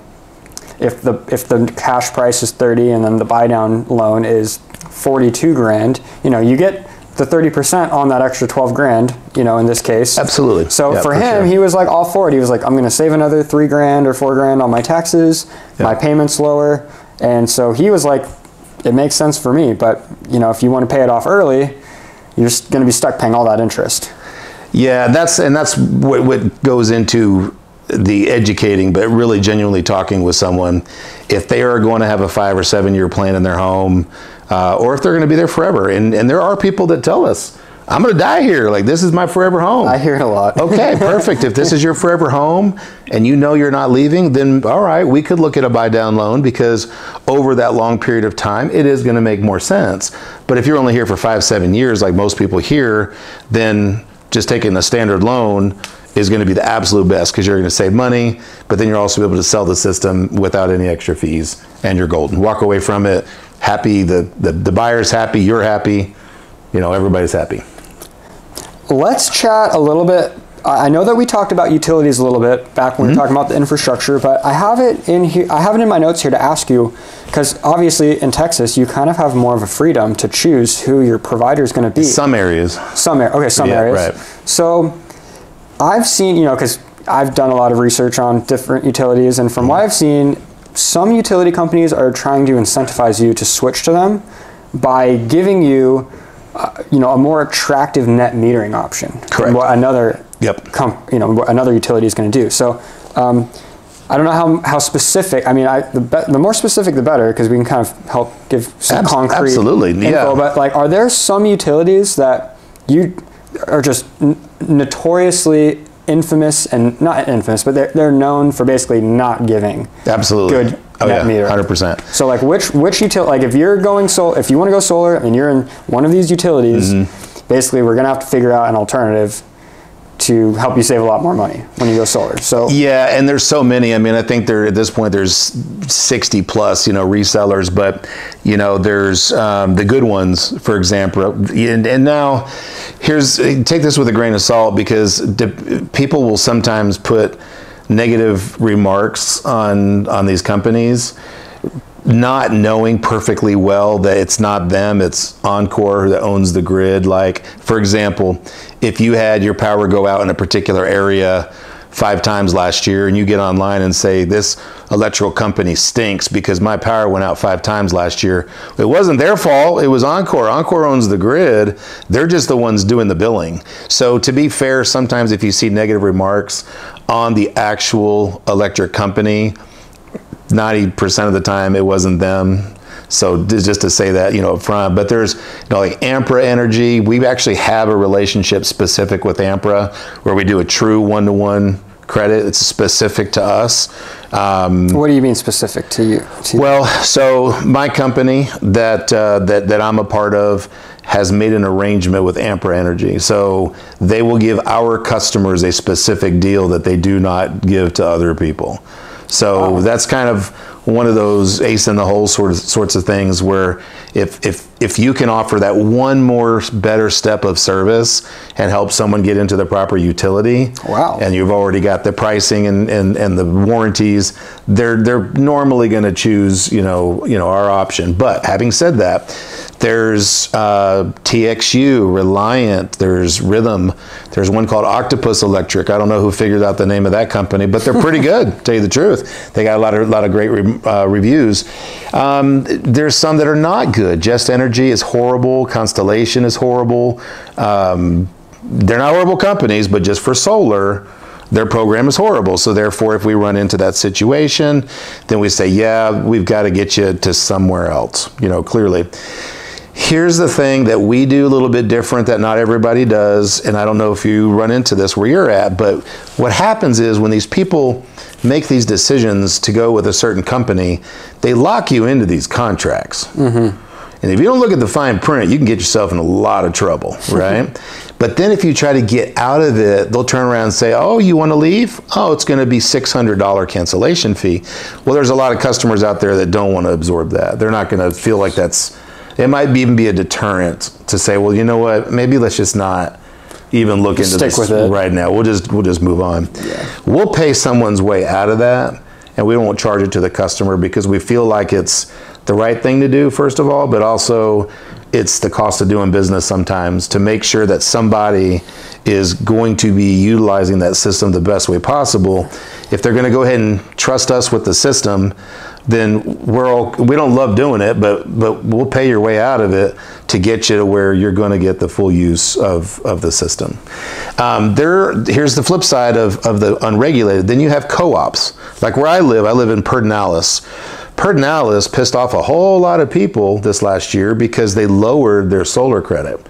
if the cash price is 30 and then the buy down loan is 42 grand, you get the 30% on that extra 12 grand, in this case. Absolutely. So for him, he was like all for it. He was like, I'm going to save another 3 grand or 4 grand on my taxes. My payment's lower. And so he was like, it makes sense for me. But, if you want to pay it off early, you're just going to be stuck paying all that interest. Yeah, that's what goes into the educating, but really genuinely talking with someone. If they are going to have a 5 or 7 year plan in their home, or if they're going to be there forever. And there are people that tell us, I'm going to die here. Like, this is my forever home. I hear it a lot. Okay, perfect. If this is your forever home and you're not leaving, then all right, we could look at a buy down loan, because over that long period of time, it is going to make more sense. But if you're only here for 5, 7 years, like most people here, then just taking a standard loan is going to be the absolute best, because you're going to save money, but then you're also able to sell the system without any extra fees, and you're golden. Walk away from it happy, the buyer's happy, you're happy, everybody's happy. Let's chat a little bit. I know that we talked about utilities a little bit back when we were talking about the infrastructure, but I have it in here. I have it in my notes here to ask you, because obviously in Texas you kind of have more of a freedom to choose who your provider is going to be. Some areas. Some areas. Right. So I've seen, because I've done a lot of research on different utilities, and from what I've seen, some utility companies are trying to incentivize you to switch to them by giving you, a more attractive net metering option. Correct. What another, what another utility is going to do. So I don't know how specific. I mean, the more specific the better, because we can kind of help give some concrete info. But like, are there some utilities that you are just notoriously infamous, and not infamous, but they're known for basically not giving good net meter? 100%. So like, which utility, like if you're going if you want to go solar and you're in one of these utilities, basically we're gonna have to figure out an alternative to help you save a lot more money when you go solar. So yeah, and there's so many. I mean, I think at this point there's 60 plus, resellers, but there's the good ones, for example. And now take this with a grain of salt, because people will sometimes put negative remarks on these companies, not knowing perfectly well that it's not them, it's Oncor that owns the grid. Like, for example, if you had your power go out in a particular area 5 times last year, and you get online and say, this electrical company stinks because my power went out 5 times last year, it wasn't their fault, it was Oncor. Oncor owns the grid, they're just the ones doing the billing. So to be fair, sometimes if you see negative remarks on the actual electric company, 90% of the time it wasn't them. So just to say that, up front. But there's, like Ampra Energy, we actually have a relationship specific with Ampra where we do a true one-to-one credit. It's specific to us. What do you mean specific to you? Well, so my company that I'm a part of has made an arrangement with Ampra Energy. So they will give our customers a specific deal that they do not give to other people. So that's kind of one of those ace in the hole sorts of things, where if you can offer that one more better step of service and help someone get into the proper utility, and you've already got the pricing and the warranties, they're normally going to choose our option. But having said that, there's TXU, Reliant, there's Rhythm, there's one called Octopus Electric. I don't know who figured out the name of that company, but they're pretty good, to tell you the truth. They got a lot of great reviews. There's some that are not good. Just Energy is horrible. Constellation is horrible. they're not horrible companies, but just for solar, their program is horrible. So therefore, if we run into that situation, then we say, yeah, we've got to get you to somewhere else, clearly. Here's the thing that we do a little bit different that not everybody does, and I don't know if you run into this where you're at, but what happens is when these people make these decisions to go with a certain company, they lock you into these contracts. Mm-hmm. And if you don't look at the fine print, you can get yourself in a lot of trouble, right? But then if you try to get out of it, they'll turn around and say, oh, you want to leave? Oh, it's going to be $600 cancellation fee. Well, there's a lot of customers out there that don't want to absorb that. They're not going to feel like it might even be a deterrent to say, well, you know what, maybe let's just not even look into this right now. We'll just move on. Yeah. We'll pay someone's way out of that, and we won't charge it to the customer because we feel like it's the right thing to do, first of all, but also it's the cost of doing business sometimes to make sure that somebody is going to be utilizing that system the best way possible. If they're going to go ahead and trust us with the system, then we don't love doing it, but we'll pay your way out of it to get you to where you're going to get the full use of the system. Here's the flip side of the unregulated. Then you have co-ops. Like where I live in Pedernales. Pedernales pissed off a whole lot of people this last year because they lowered their solar credit.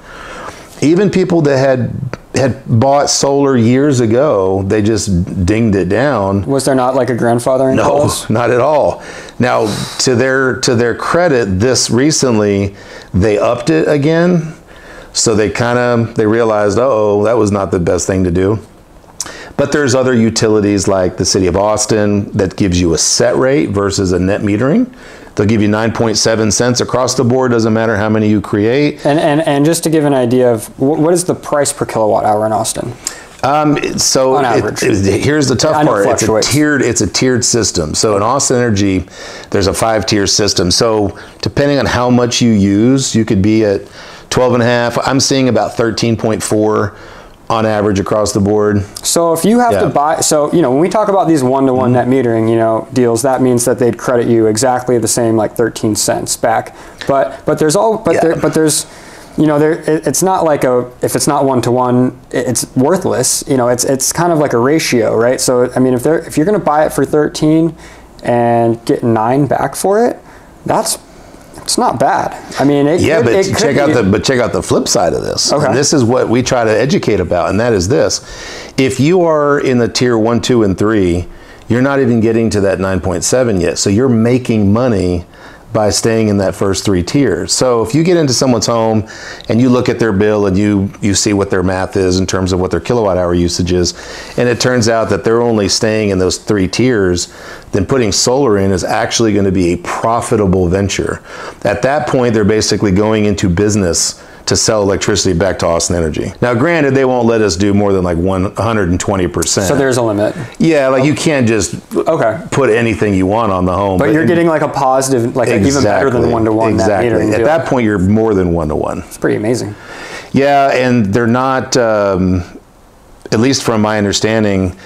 Even people that had bought solar years ago, they just dinged it down. Was there not like a grandfathering clause? No, not at all. Now, to their credit, this recently, they upped it again. So they realized, oh, that was not the best thing to do. But there's other utilities like the city of Austin that gives you a set rate versus a net metering. They'll give you 9.7 cents across the board, doesn't matter how many you create. And just to give an idea of what is the price per kilowatt hour in Austin? So on average. Here's the tough part. It's a tiered system. So in Austin Energy, there's a 5-tier system. So depending on how much you use, you could be at 12.5. I'm seeing about 13.4 on average across the board. So if you have to buy, when we talk about these one-to-one net metering, deals, that means that they'd credit you exactly the same, like 13 cents back. But there's it's not like if it's not one-to-one, it's worthless. It's kind of like a ratio, right? So I mean, if you're going to buy it for 13 and get 9 back for it, it's not bad. I mean, check out the flip side of this. Okay. And this is what we try to educate about, and that is this: if you are in the tier 1, 2, and 3, you're not even getting to that 9.7 yet. So you're making money by staying in that first 3 tiers. So if you get into someone's home and you look at their bill and you see what their math is in terms of what their kilowatt hour usage is, and it turns out that they're only staying in those 3 tiers, then putting solar in is actually going to be a profitable venture. At that point, they're basically going into business to sell electricity back to Austin Energy. Now, granted, they won't let us do more than like 120%. So there's a limit. Yeah, like you can't just put anything you want on the home. But you're getting like a positive, like even better than one-to-one. Exactly. At that point, you're more than one-to-one. It's pretty amazing. Yeah, and they're not, at least from my understanding,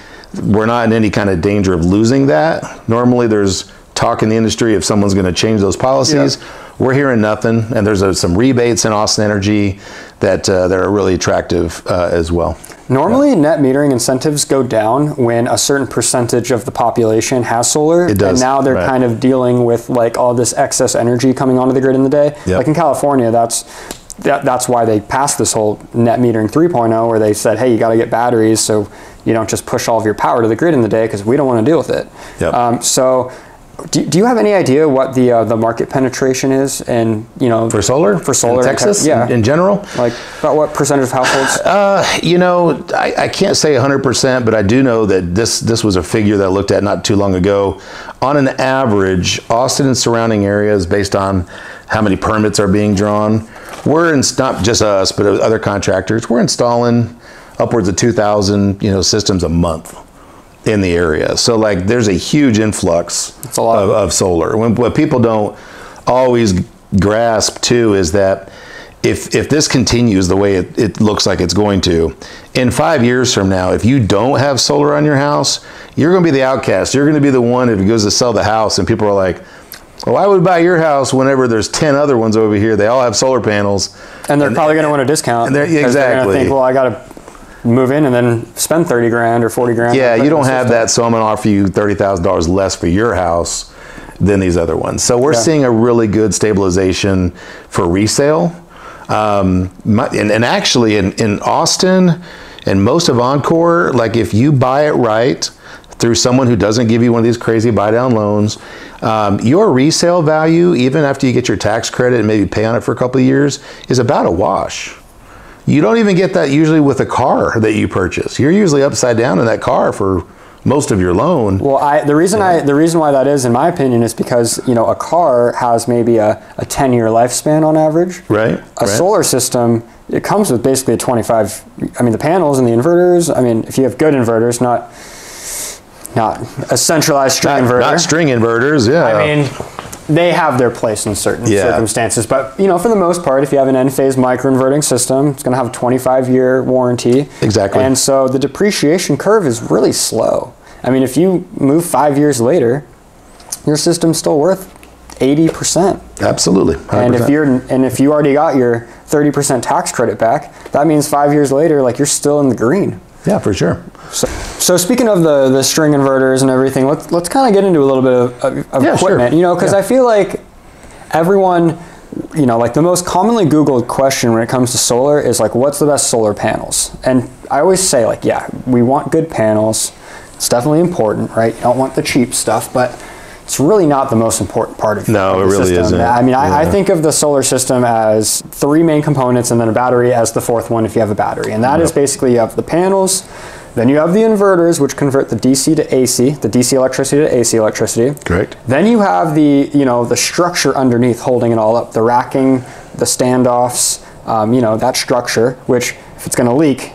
we're not in any kind of danger of losing that. Normally, there's talk in the industry if someone's going to change those policies. Yep. We're hearing nothing, and there's some rebates in Austin Energy that are really attractive as well. Normally, net metering incentives go down when a certain percentage of the population has solar. It does. And now they're kind of dealing with like all this excess energy coming onto the grid in the day. Yep. Like in California, that's why they passed this whole net metering 3.0, where they said, hey, you got to get batteries so you don't just push all of your power to the grid in the day because we don't want to deal with it. Yep. Do you have any idea what the market penetration is, and for solar in Texas, in general, like about what percentage of households? I can't say 100%, but I do know that this was a figure that I looked at not too long ago. On an average, Austin and surrounding areas, based on how many permits are being drawn, not just us, but other contractors, we're installing upwards of 2,000 systems a month in the area. So like there's a huge influx of solar. What people don't always grasp too is that if this continues the way it looks like it's going to, in 5 years from now, if you don't have solar on your house, you're going to be the outcast. You're going to be the one if it goes to sell the house and people are like, well, why would buy your house whenever there's 10 other ones over here? They all have solar panels. And they're probably going to want a discount. Exactly. They're going to think, well, I got to move in and then spend 30 grand or 40 grand. Yeah, you don't have that, so I'm going to offer you $30,000 less for your house than these other ones. So we're seeing a really good stabilization for resale. And actually in Austin and most of Encore, like if you buy it right through someone who doesn't give you one of these crazy buy down loans, your resale value, even after you get your tax credit and maybe pay on it for a couple of years, is about a wash. You don't even get that usually with a car that you purchase. You're usually upside down in that car for most of your loan. Well, the reason why that is, in my opinion, is because, you know, a car has maybe a 10-year lifespan on average. Right. A solar system, it comes with basically a 25. I mean, the panels and the inverters. I mean, if you have good inverters, not a centralized string inverter. Not string inverters. Yeah. I mean, they have their place in certain circumstances, but you know, for the most part, if you have an N-phase microinverting system, it's going to have a 25-year warranty. Exactly. And so the depreciation curve is really slow. I mean, if you move 5 years later, your system's still worth 80%. Absolutely. 100%. And if you already got your 30% tax credit back, that means 5 years later, like, you're still in the green. Yeah, for sure. So speaking of the string inverters and everything, let's kind of get into a little bit of equipment, sure. You know, because I feel like everyone, you know, like the most commonly Googled question when it comes to solar is like, what's the best solar panels? And I always say, like, yeah, we want good panels. It's definitely important, right? You don't want the cheap stuff, but it's really not the most important part of No, of the it really system. isn't. I mean, I think of the solar system as 3 main components and then a battery as the 4th one if you have a battery. And that is basically, you have the panels, then you have the inverters, which convert the DC to AC, the DC electricity to AC electricity. Correct. Then you have the, you know, the structure underneath holding it all up, the racking, the standoffs, you know, that structure, which if it's going to leak,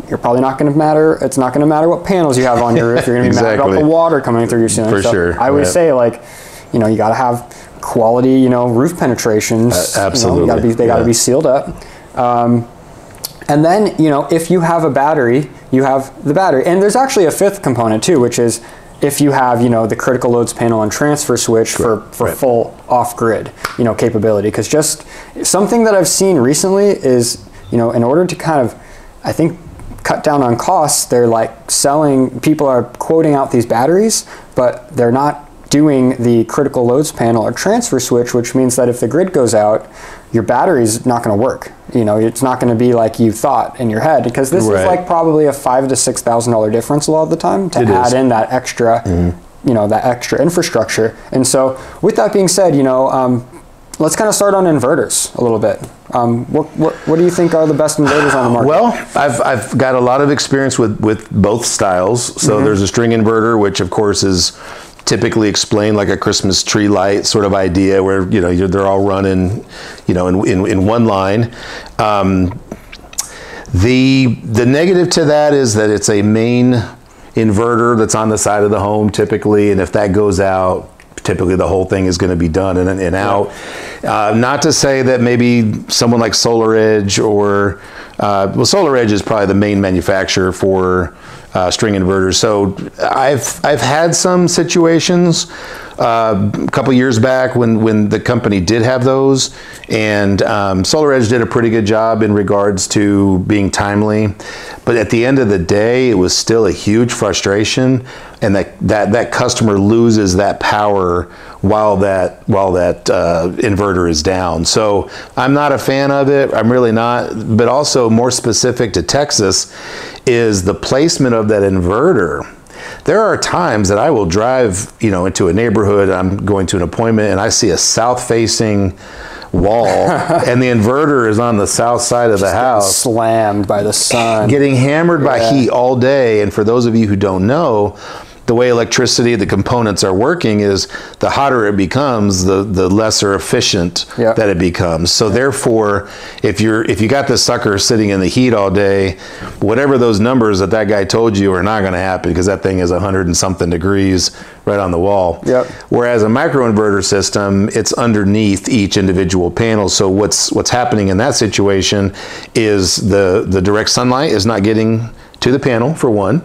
you're probably not going to matter. It's not going to matter what panels you have on your roof. You're going to be mad about the water coming through your ceiling. For sure. I always say, like, you know, you got to have quality, you know, roof penetrations. Absolutely. You know, they got to be sealed up. And then, you know, if you have a battery, you have the battery. And there's actually a 5th component too, which is if you have, you know, the critical loads panel and transfer switch for full off-grid, you know, capability. Because just something that I've seen recently is, you know, in order to kind of, I think, cut down on costs, they're like people are quoting out these batteries, but they're not doing the critical loads panel or transfer switch, which means that if the grid goes out, your battery's not going to work. You know, it's not going to be like you thought in your head, because this is like probably a $5,000 to $6,000 difference a lot of the time to add in that extra, you know, that extra infrastructure. And so with that being said, you know, let's kind of start on inverters a little bit. What do you think are the best inverters on the market? Well, I've got a lot of experience with both styles. So there's a string inverter, which of course is typically explained like a Christmas tree light sort of idea, where, you know, they're all running, you know, in one line. The negative to that is that it's a main inverter that's on the side of the home typically, and if that goes out, typically the whole thing is going to be done and out. Not to say that maybe someone like SolarEdge or, well, SolarEdge is probably the main manufacturer for string inverters. So I've had some situations a couple years back when the company did have those, and SolarEdge did a pretty good job in regards to being timely. But at the end of the day, it was still a huge frustration, and that customer loses that power while that inverter is down. So I'm not a fan of it. I'm really not. But also, more specific to Texas, is the placement of that inverter. There are times that I will drive, you know, into a neighborhood, I'm going to an appointment, and I see a south-facing wall, and the inverter is on the south side of the house. Slammed by the sun. Getting hammered by heat all day. And for those of you who don't know, the way electricity, the components are working is the hotter it becomes, the lesser efficient that it becomes. So therefore, if you got this sucker sitting in the heat all day, whatever those numbers that guy told you are not going to happen, because that thing is 100 and something degrees right on the wall. Whereas a microinverter system, it's underneath each individual panel. So what's happening in that situation is the direct sunlight is not getting to the panel, for one.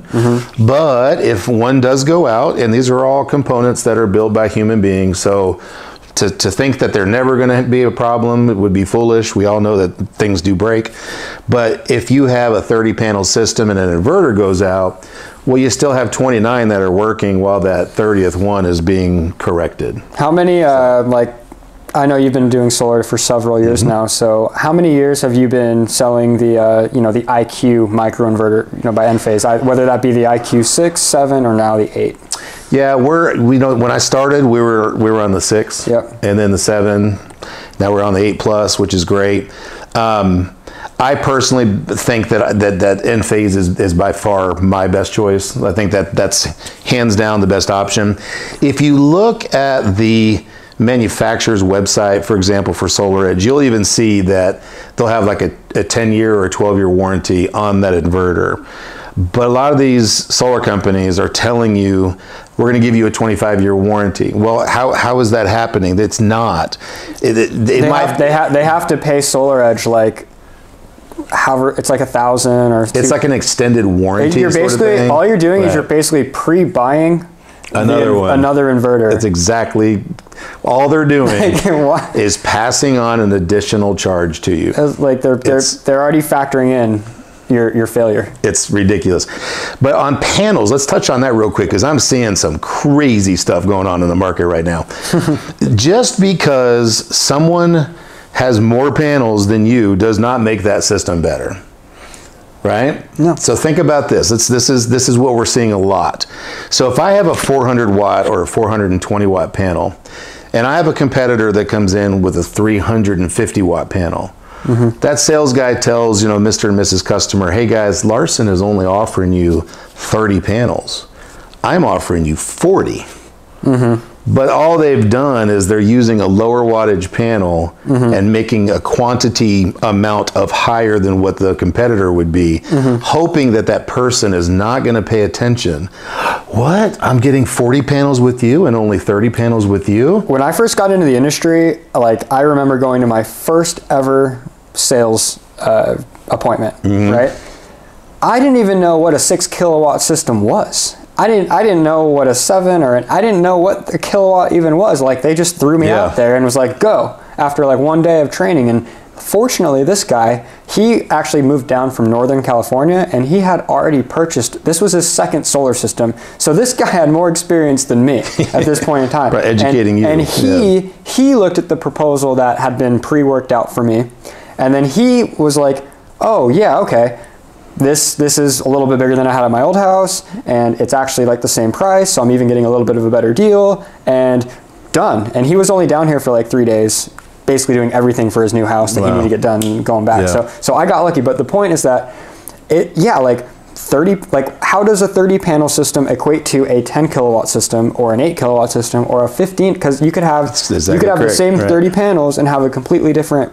But if one does go out, and these are all components that are built by human beings, so to think that they're never going to be a problem, it would be foolish. We all know that things do break. But if you have a 30 panel system and an inverter goes out, well, you still have 29 that are working while that 30th one is being corrected. How many, I know you've been doing solar for several years now, so how many years have you been selling the, the IQ microinverter, by Enphase, whether that be the IQ 6, 7, or now the 8? Yeah, when I started, we were on the 6, yep, and then the 7. Now we're on the 8 Plus, which is great. I personally think that Enphase is by far my best choice. I think that's hands down the best option. If you look at the manufacturer's website, for example, for SolarEdge, you'll even see that they'll have like a 10-year or a 12-year warranty on that inverter. But a lot of these solar companies are telling you, we're going to give you a 25-year warranty. Well, how is that happening? It's not. They have to pay SolarEdge like, however, it's like $1,000 or it's like an extended warranty. You're basically, sort of thing. All you're doing is you're basically pre-buying another inverter. That's exactly all they're doing. Is passing on an additional charge to you. Like they're already factoring in your failure. It's ridiculous. But on panels, let's touch on that real quick, because I'm seeing some crazy stuff going on in the market right now. Just because someone has more panels than you does not make that system better. Right? No. So think about this. This is what we're seeing a lot. So if I have a 400 watt or a 420 watt panel, and I have a competitor that comes in with a 350 watt panel, that sales guy tells, Mr. and Mrs. Customer, hey guys, Larsen is only offering you 30 panels. I'm offering you 40. But all they've done is they're using a lower wattage panel and making a quantity amount of higher than what the competitor would be, hoping that person is not going to pay attention. What? I'm getting 40 panels with you and only 30 panels with you? When I first got into the industry, I remember going to my first ever sales appointment, right? I didn't even know what a 6 kilowatt system was. I didn't know what a 7 I didn't know what the kilowatt even was. Like, they just threw me out there and was like, go, after like one day of training. And fortunately, this guy, he actually moved down from Northern California, and he had already purchased, this was his second solar system. So this guy had more experience than me at this point in time. By educating you. And he looked at the proposal that had been pre-worked out for me. And then he was like, oh yeah, okay. This is a little bit bigger than I had at my old house, and it's actually like the same price, so I'm even getting a little bit of a better deal, and done. And he was only down here for like 3 days, basically doing everything for his new house that he needed to get done going back. So I got lucky, but the point is that how does a 30 panel system equate to a 10 kilowatt system or an 8 kilowatt system or a 15? Because you could have the same 30 panels and have a completely different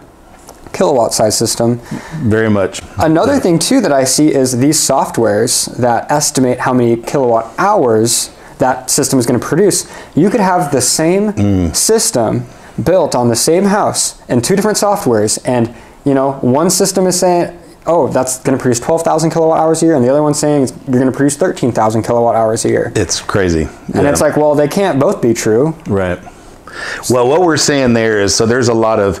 kilowatt size system. Very much. Another thing too that I see is these softwares that estimate how many kilowatt hours that system is going to produce. You could have the same system built on the same house in 2 different softwares, and one system is saying, oh, that's going to produce 12,000 kilowatt hours a year, and the other one's saying you're going to produce 13,000 kilowatt hours a year. It's crazy. And it's like, well, they can't both be true. Right. Well, what we're saying there is, so there's a lot of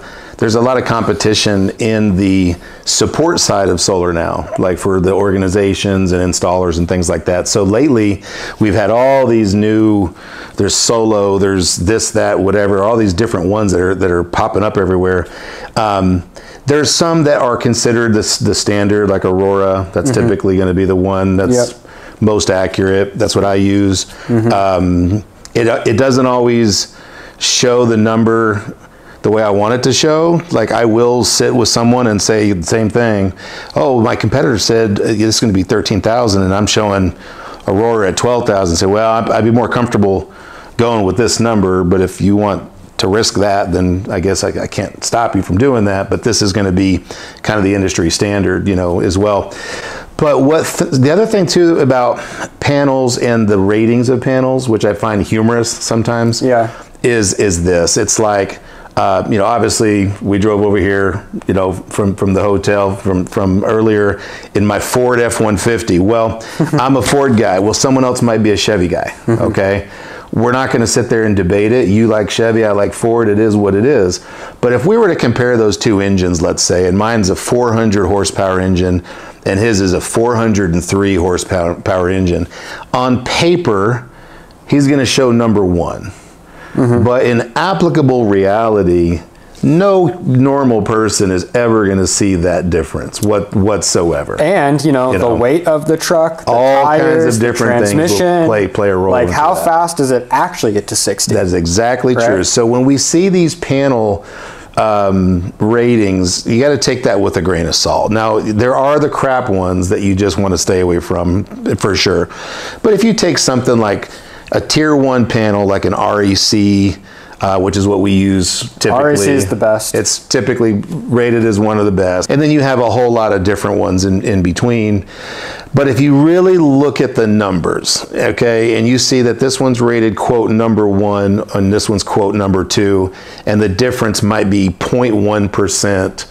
competition in the support side of solar now, like for the organizations and installers and things like that. So lately, we've had all these new, there's Solo, there's this, that, whatever, all these different ones that are popping up everywhere. There's some that are considered the standard, like Aurora. That's typically going to be the one that's most accurate. That's what I use. It doesn't always show the number the way I want it to show. Like, I will sit with someone and say the same thing. Oh, my competitor said this is going to be 13,000, and I'm showing Aurora at 12,000. Say, well, I'd be more comfortable going with this number, but if you want to risk that, then I guess I can't stop you from doing that. But this is going to be kind of the industry standard, as well. But the other thing too about panels and the ratings of panels, which I find humorous sometimes, is this. It's like, obviously we drove over here, from the hotel from earlier in my Ford F-150. Well, I'm a Ford guy. Well, someone else might be a Chevy guy. Okay. we're not going to sit there and debate it. You like Chevy, I like Ford. It is what it is. But if we were to compare those two engines, let's say, and mine's a 400 horsepower engine and his is a 403 horsepower engine, on paper, he's going to show number one. But in applicable reality, no normal person is ever going to see that difference whatsoever. And the weight of the truck, the all tires, kinds of different the transmission, things will play a role. Like how that. fast does it actually get to 60? That is exactly true. So when we see these panel ratings, you got to take that with a grain of salt. Now, there are the crap ones that you just want to stay away from, for sure. But if you take something like a tier 1 panel, like an REC, which is what we use typically. REC is the best. It's typically rated as one of the best. And then you have a whole lot of different ones in between. But if you really look at the numbers, okay, and you see that this one's rated quote number 1 and this one's quote number 2, and the difference might be 0.1%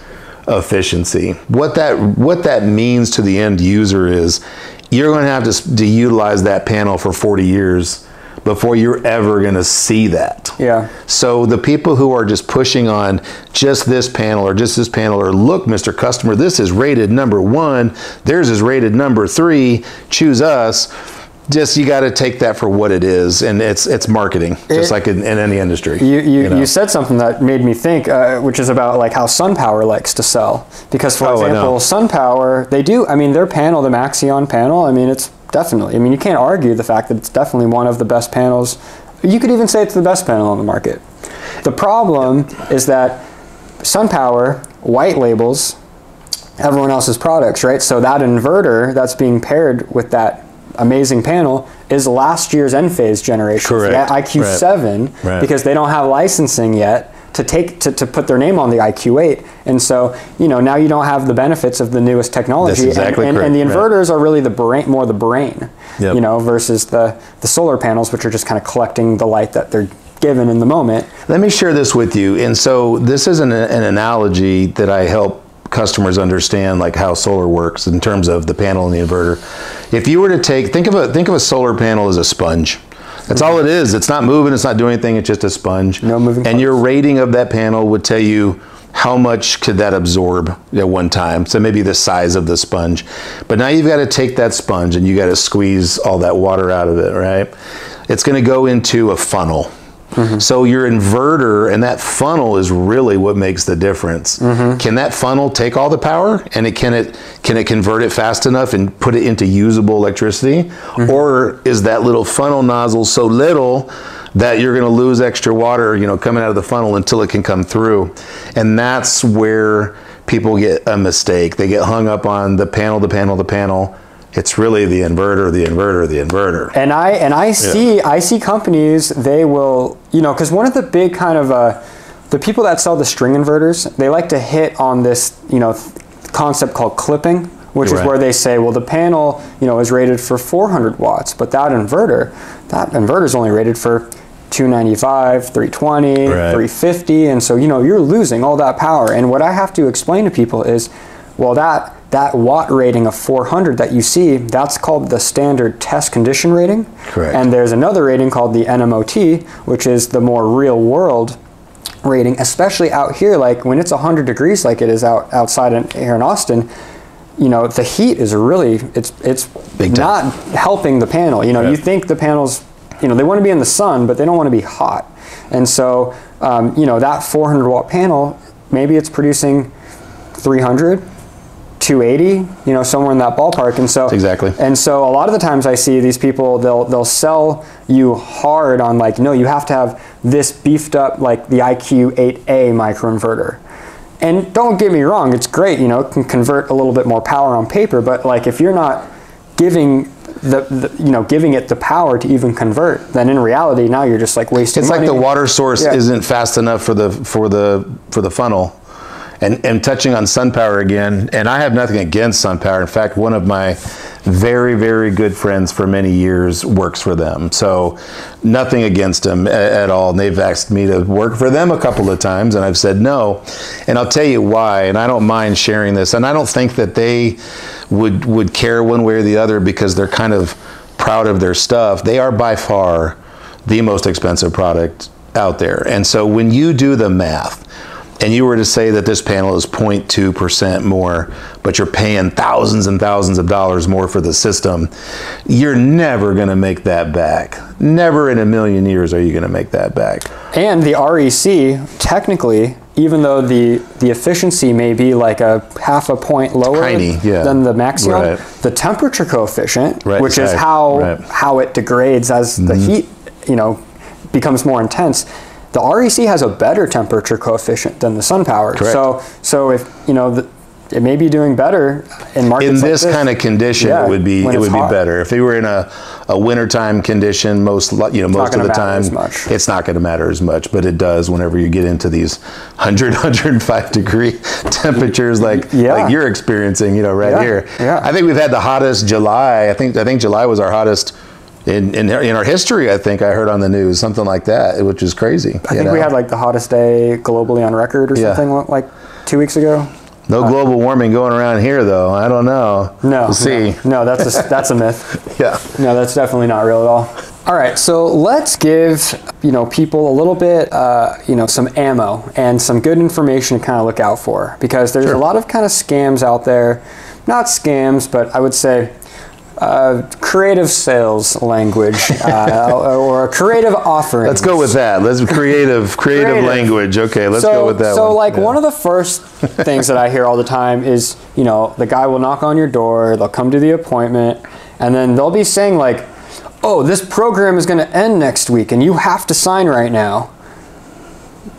efficiency. What that means to the end user is you're going to have to utilize that panel for 40 years before you're ever going to see that. Yeah. So the people who are just pushing on just this panel or just this panel, or look, Mr. Customer, this is rated number 1, theirs is rated number 3, choose us. Just, you got to take that for what it is, and it's marketing, just like in any industry. You said something that made me think, which is about like how SunPower likes to sell. Because for example, SunPower, they do, I mean, their panel, the Maxion panel, I mean, it's definitely, I mean, you can't argue the fact that it's definitely one of the best panels. You could even say it's the best panel on the market. The problem is that SunPower white labels everyone else's products, right? So that inverter that's being paired with that amazing panel is last year's Enphase generation. Correct. The IQ7, right. Because they don't have licensing yet to put their name on the IQ8. And so, now you don't have the benefits of the newest technology. That's exactly correct. And the inverters are really the brain, Yep. Versus the solar panels, which are just kind of collecting the light that they're given in the moment. Let me share this with you. And so this is an analogy that I help customers understand, like how solar works in terms of the panel and the inverter. If you were to think of a solar panel as a sponge. That's all it is. It's not moving, it's not doing anything, it's just a sponge. No moving parts. And your rating of that panel would tell you how much could that absorb at one time. So maybe the size of the sponge. But now you've got to take that sponge and you got to squeeze all that water out of it, right? It's going to go into a funnel. So your inverter and that funnel is really what makes the difference. Can that funnel take all the power, and can it convert it fast enough and put it into usable electricity? Or is that little funnel nozzle so little that you're going to lose extra water, coming out of the funnel until it can come through? And that's where people get a mistake. They get hung up on the panel. It's really the inverter. And I see companies, they will, because one of the big kind of the people that sell the string inverters, they like to hit on this concept called clipping, which is where they say, well, the panel is rated for 400 watts, but that inverter is only rated for 295, 320, 350, and so you're losing all that power. And what I have to explain to people is, well, that watt rating of 400 that you see, that's called the standard test condition rating. Correct. And there's another rating called the NMOT, which is the more real world rating, especially out here, like when it's 100 degrees like it is outside here in Austin, the heat is really, it's not helping the panel. You think the panels, they want to be in the sun, but they don't want to be hot. And so, that 400 watt panel, maybe it's producing 300, 280, somewhere in that ballpark. And so exactly. And so a lot of the times I see these people, they'll sell you hard on like, no, you have to have this beefed up, like the IQ8A microinverter. And don't get me wrong, it's great, it can convert a little bit more power on paper, but like if you're not giving giving it the power to even convert, then in reality now you're just like wasting money. It's like the water source isn't fast enough for the funnel. And touching on SunPower again, and I have nothing against SunPower. In fact, one of my very, very good friends for many years works for them. So nothing against them at all. And they've asked me to work for them a couple of times, and I've said no. And I'll tell you why, and I don't mind sharing this. And I don't think that they would care one way or the other because they're kind of proud of their stuff. They are by far the most expensive product out there. And so when you do the math, and you were to say that this panel is 0.2% more, but you're paying thousands and thousands of dollars more for the system, you're never going to make that back. Never in a million years are you going to make that back. And the REC, technically, even though the efficiency may be like a half a point lower than the Maxeon, the temperature coefficient, which is how it degrades as the heat, becomes more intense. The REC has a better temperature coefficient than the SunPower. So if it may be doing better in markets in this kind of condition. It would be better if they were in a wintertime condition. Most of the time, it's not going to matter as much, but it does whenever you get into these 105 degree temperatures like you're experiencing. Here. I think we've had the hottest July. I think July was our hottest in our history. I think I heard on the news something like that, which is crazy. I think we had like the hottest day globally on record or something like 2 weeks ago. No global warming going around here, though. I don't know. No, we'll see. No, that's a myth. Yeah. No, that's definitely not real at all. All right, so let's give people a little bit, some ammo and some good information to kind of look out for, because there's a lot of kind of scams out there. Not scams, but I would say creative sales language or a creative offering. Let's go with that. Let's creative language. Okay, let's go with that. So one of the first things that I hear all the time is, the guy will knock on your door, they'll come to the appointment, and then they'll be saying like, oh, this program is going to end next week and you have to sign right now.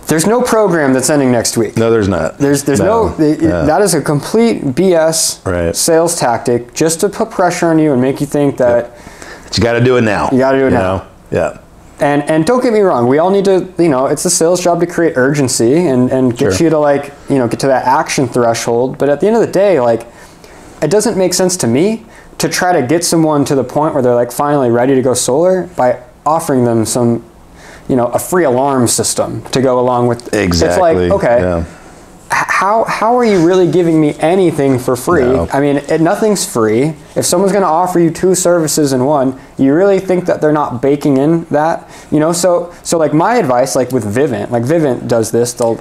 There's no program that's ending next week. No, there's not. There's no that is a complete BS sales tactic just to put pressure on you and make you think that you got to do it now. You got to do it now. Yeah. And don't get me wrong, we all need to, it's a sales job to create urgency and get you to get to that action threshold. But at the end of the day, it doesn't make sense to me to try to get someone to the point where they're finally ready to go solar by offering them some a free alarm system to go along with. Exactly. It's like, okay, how are you really giving me anything for free? No. I mean, nothing's free. If someone's going to offer you 2 services in one, you really think that they're not baking in that? So like my advice, like with Vivint, Vivint does this. They'll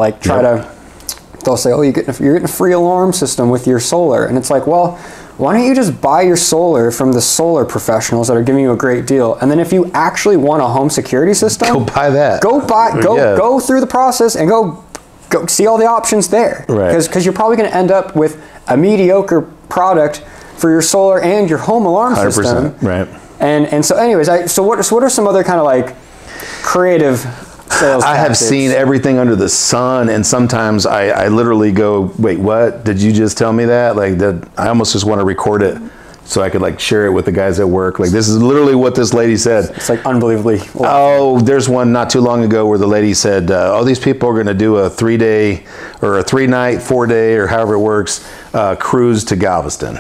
they'll say, oh, you're getting a free alarm system with your solar, and it's like, well, why don't you just buy your solar from the solar professionals that are giving you a great deal? And then if you actually want a home security system, go buy that. Go through the process and go see all the options there. Right. Because you're probably going to end up with a mediocre product for your solar and your home alarm 100%, system. right. And so anyways, so what are some other kind of creative sales I have tactics? seen everything under the sun, and sometimes I literally go, wait, what? Did you just tell me that? I almost just want to record it so I could share it with the guys at work. This is literally what this lady said. It's unbelievably. Oh, there's one not too long ago where the lady said, these people are going to do a 3-day or a 3-night, 4-day, or however it works, cruise to Galveston.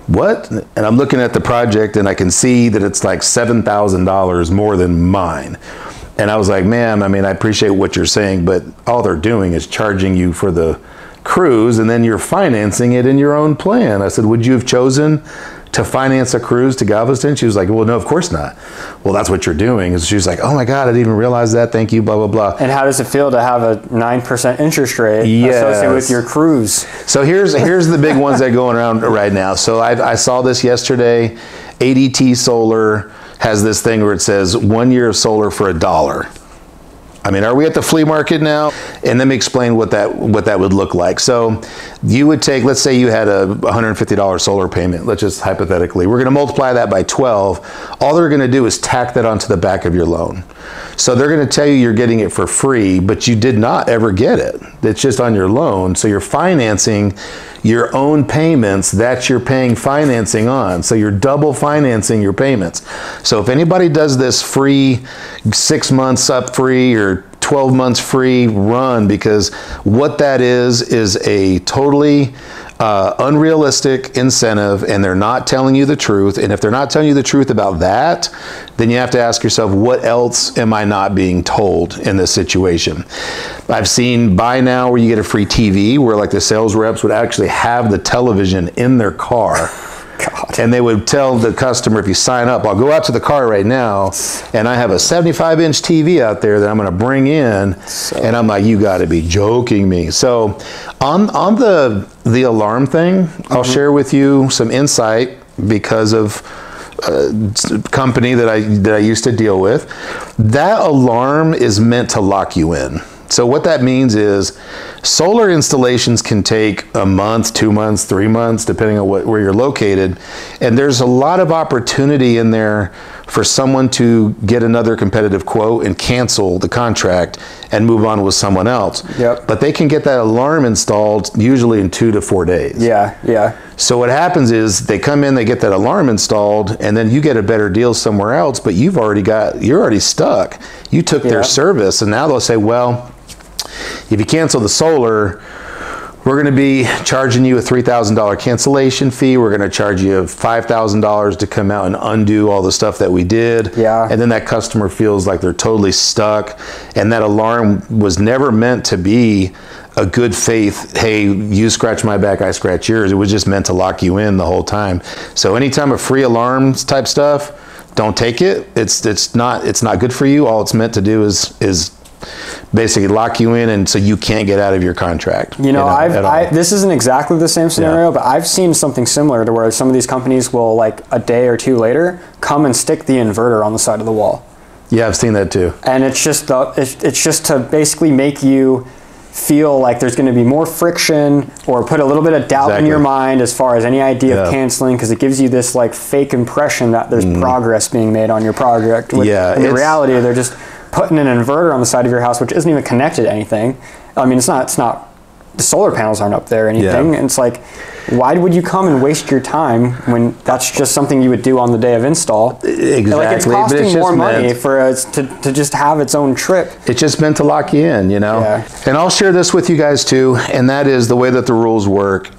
What? And I'm looking at the project and I can see that it's $7,000 more than mine. And I was like, ma'am, I appreciate what you're saying, but all they're doing is charging you for the cruise, and then you're financing it in your own plan. I said, would you have chosen to finance a cruise to Galveston? She was like, well, no, of course not. Well, that's what you're doing. And she was like, oh my God, I didn't even realize that. Thank you, blah, blah, blah. And how does it feel to have a 9% interest rate associated with your cruise? So here's the big ones that are going around right now. So I saw this yesterday. ADT Solar has this thing where it says 1 year of solar for $1. Are we at the flea market now? And let me explain what that would look like. So you would take, let's say you had a $150 solar payment. Let's just hypothetically, we're going to multiply that by 12. All they're going to do is tack that onto the back of your loan. So they're going to tell you you're getting it for free, but you did not ever get it. It's just on your loan. So you're financing your own payments that you're paying financing on. So you're double financing your payments. So if anybody does this free 6 months up free or 12 months free run, because what that is a totally unrealistic incentive, and they're not telling you the truth. And if they're not telling you the truth about that, then you have to ask yourself, what else am I not being told in this situation? I've seen buy now where you get a free TV, where the sales reps would actually have the television in their car God. And they would tell the customer, if you sign up, I'll go out to the car right now, and I have a 75-inch TV out there that I'm going to bring in. And I'm like, you got to be joking me. So on the alarm thing, I'll share with you some insight because of company that I used to deal with. That alarm is meant to lock you in. So what that means is solar installations can take a month, 2 months, 3 months, depending on where you're located. And there's a lot of opportunity in there for someone to get another competitive quote and cancel the contract and move on with someone else. Yep. But they can get that alarm installed usually in 2 to 4 days. Yeah, yeah. So what happens is they come in, they get that alarm installed, and then you get a better deal somewhere else, but you're already stuck. You took their service, and now they'll say, well, if you cancel the solar, we're going to be charging you a $3,000 cancellation fee. We're going to charge you $5,000 to come out and undo all the stuff that we did. Yeah. And then that customer feels like they're totally stuck. And that alarm was never meant to be a good faith, hey, you scratch my back, I scratch yours. It was just meant to lock you in the whole time. So anytime a free alarms type stuff, don't take it. It's not good for you. All it's meant to do is basically lock you in, and so you can't get out of your contract. You know, this isn't exactly the same scenario, but I've seen something similar to where some of these companies will, like a day or two later, come and stick the inverter on the side of the wall. Yeah, I've seen that too. And it's just to basically make you feel like there's going to be more friction or put a little bit of doubt in your mind as far as any idea of canceling, because it gives you this like fake impression that there's progress being made on your project. In the reality, they're just putting an inverter on the side of your house, which isn't even connected to anything. I mean, it's not, the solar panels aren't up there or anything. And it's like, why would you come and waste your time when that's just something you would do on the day of install? Exactly. Like, it's costing more money for us to just have its own trip. It's just meant to lock you in, you know? Yeah. And I'll share this with you guys too, and that is the way that the rules work.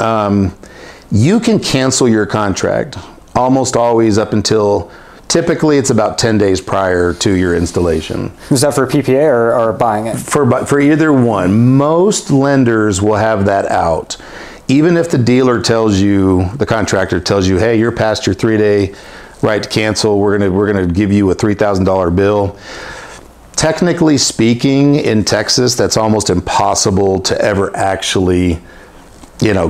You can cancel your contract almost always up until, typically it's about 10 days prior to your installation. Is that for PPA or buying it? For either one. Most lenders will have that out. Even if the dealer tells you, the contractor tells you, hey, you're past your 3-day right to cancel, we're gonna give you a $3,000 bill. Technically speaking, in Texas, that's almost impossible to ever actually,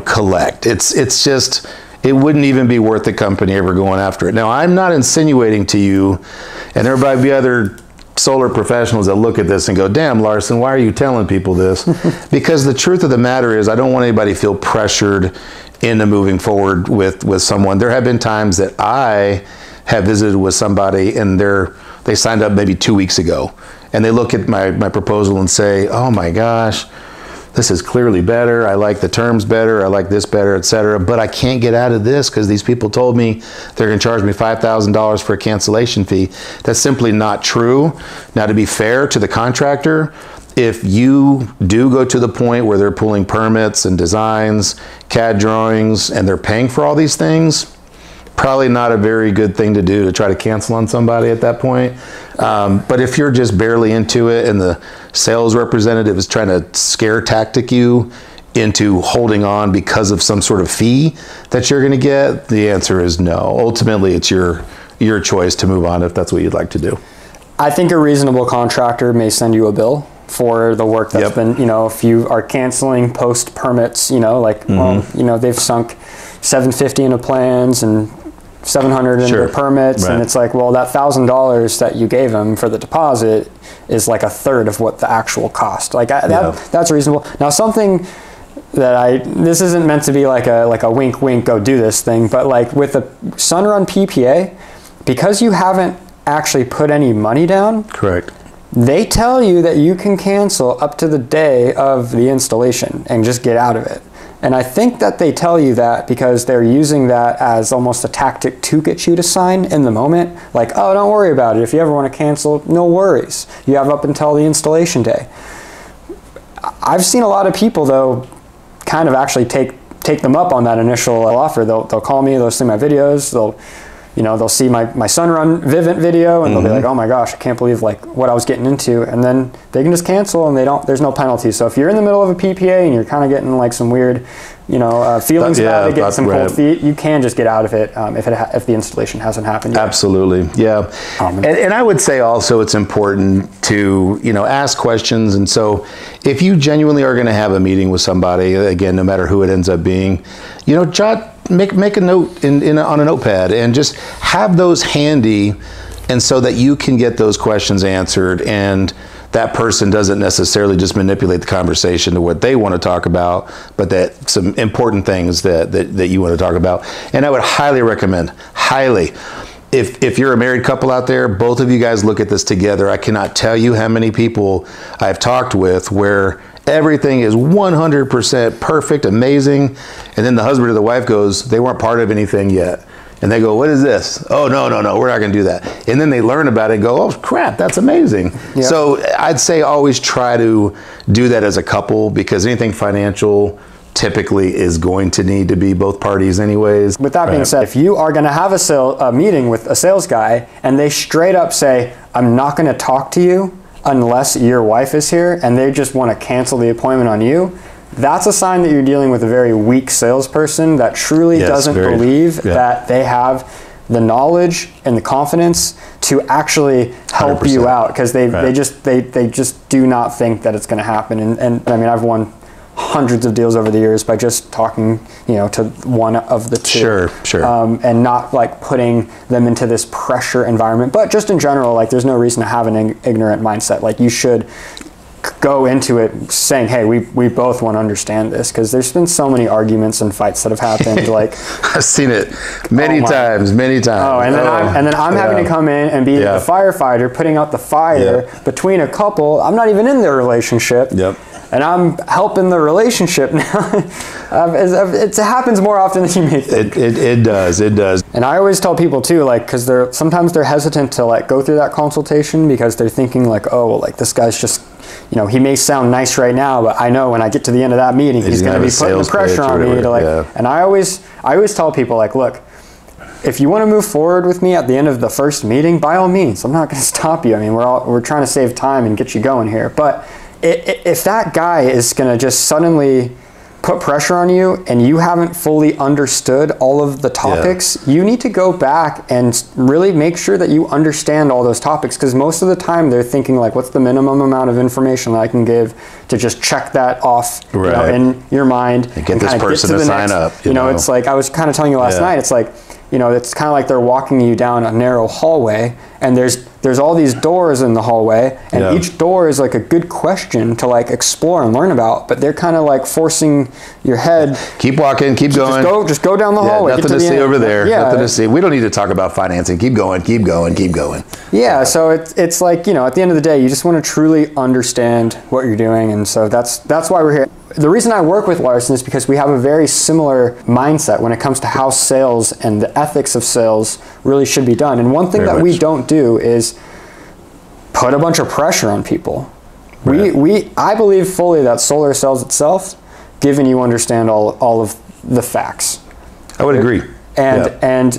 collect. It's just, it wouldn't even be worth the company ever going after it. Now, I'm not insinuating to you, and there might be other solar professionals that look at this and go, damn, Larsen, why are you telling people this? Because the truth of the matter is, I don't want anybody to feel pressured into moving forward with someone. There have been times that I have visited with somebody and they signed up maybe 2 weeks ago, and they look at my proposal and say, oh my gosh, this is clearly better. I like the terms better. I like this better, etc. But I can't get out of this because these people told me they're going to charge me $5,000 for a cancellation fee. That's simply not true. Now, to be fair to the contractor, if you do go to the point where they're pulling permits and designs, CAD drawings, and they're paying for all these things, probably not a very good thing to do to try to cancel on somebody at that point. But if you're just barely into it and the sales representative is trying to scare tactic you into holding on because of some sort of fee that you're going to get, the answer is no. Ultimately, it's your choice to move on if that's what you'd like to do. I think a reasonable contractor may send you a bill for the work that's been, if you are canceling post permits, well, they've sunk $750 into plans and $700 into permits, and it's like, well, that $1,000 that you gave them for the deposit is like a third of what the actual cost. Like that's reasonable. Now, something that this isn't meant to be like a wink wink go do this thing, but like with the Sunrun PPA, because you haven't actually put any money down, correct, they tell you that you can cancel up to the day of the installation and just get out of it. And I think that they tell you that because they're using that as almost a tactic to get you to sign in the moment. Like, oh, don't worry about it. If you ever want to cancel, no worries. You have up until the installation day. I've seen a lot of people, though, kind of actually take them up on that initial offer. They'll call me, they'll see my videos, they'll you know, they'll see my son run Vivint video, and they'll be like, oh my gosh, I can't believe like what I was getting into, and then they can just cancel, and there's no penalty. So if you're in the middle of a PPA and you're kind of getting like some weird, you know, feelings about it, getting some cold feet, you can just get out of it if the installation hasn't happened yet. Absolutely, yeah. And I would say also it's important to, you know, ask questions. And so if you genuinely are going to have a meeting with somebody, again, no matter who it ends up being, you know, make a note on a notepad and just have those handy, and so that you can get those questions answered, and that person doesn't necessarily just manipulate the conversation to what they want to talk about, but that some important things that you want to talk about. And I would highly recommend, if you're a married couple out there, both of you guys look at this together. I cannot tell you how many people I've talked with where everything is 100% perfect, amazing, and then the husband or the wife goes, they weren't part of anything yet. And they go, what is this? Oh, no, we're not going to do that. And then they learn about it and go, oh, crap, that's amazing. Yep. So I'd say always try to do that as a couple, because anything financial typically is going to need to be both parties anyways. With that being said, if you are going to have a meeting with a sales guy and they straight up say, I'm not going to talk to you unless your wife is here, and they just want to cancel the appointment on you, that's a sign that you're dealing with a very weak salesperson that truly doesn't believe that they have the knowledge and the confidence to actually help 100%. You out, because they just do not think that it's going to happen. And I mean, I've won hundreds of deals over the years by just talking, you know, to one of the two. Sure. And not like putting them into this pressure environment, but just in general, like there's no reason to have an ignorant mindset. Like you should go into it saying, hey, we both want to understand this, because there's been so many arguments and fights that have happened. Like I've seen it many times. Oh, and then I'm having to come in and be the firefighter, putting out the fire between a couple. I'm not even in their relationship. And I'm helping the relationship now. It happens more often than you may think. It does. And I always tell people too, like, because sometimes they're hesitant to like go through that consultation, because they're thinking like, oh, well, like this guy's just, you know, he may sound nice right now, but I know when I get to the end of that meeting, he's going to be putting the pressure on me to like. And I always tell people like, look, if you want to move forward with me at the end of the first meeting, by all means, I'm not going to stop you. I mean, we're trying to save time and get you going here, but if that guy is going to just suddenly put pressure on you and you haven't fully understood all of the topics, you need to go back and really make sure that you understand all those topics, because most of the time they're thinking like, what's the minimum amount of information that I can give to just check that off you know, in your mind and get this person to sign up. You know, it's like I was kind of telling you last night, it's like, you know, it's kind of like they're walking you down a narrow hallway, and there's all these doors in the hallway, and each door is like a good question to like explore and learn about, but they're kind of like forcing your head. Keep walking, keep going. Just go down the hallway. Nothing to see over there. Nothing to see. We don't need to talk about financing. Keep going. Yeah, so it's like, you know, at the end of the day, you just want to truly understand what you're doing, and so that's why we're here. The reason I work with Larsen is because we have a very similar mindset when it comes to how sales and the ethics of sales really should be done. And one thing that we don't do is put a bunch of pressure on people. I believe fully that solar sells itself, given you understand all of the facts. I would agree. And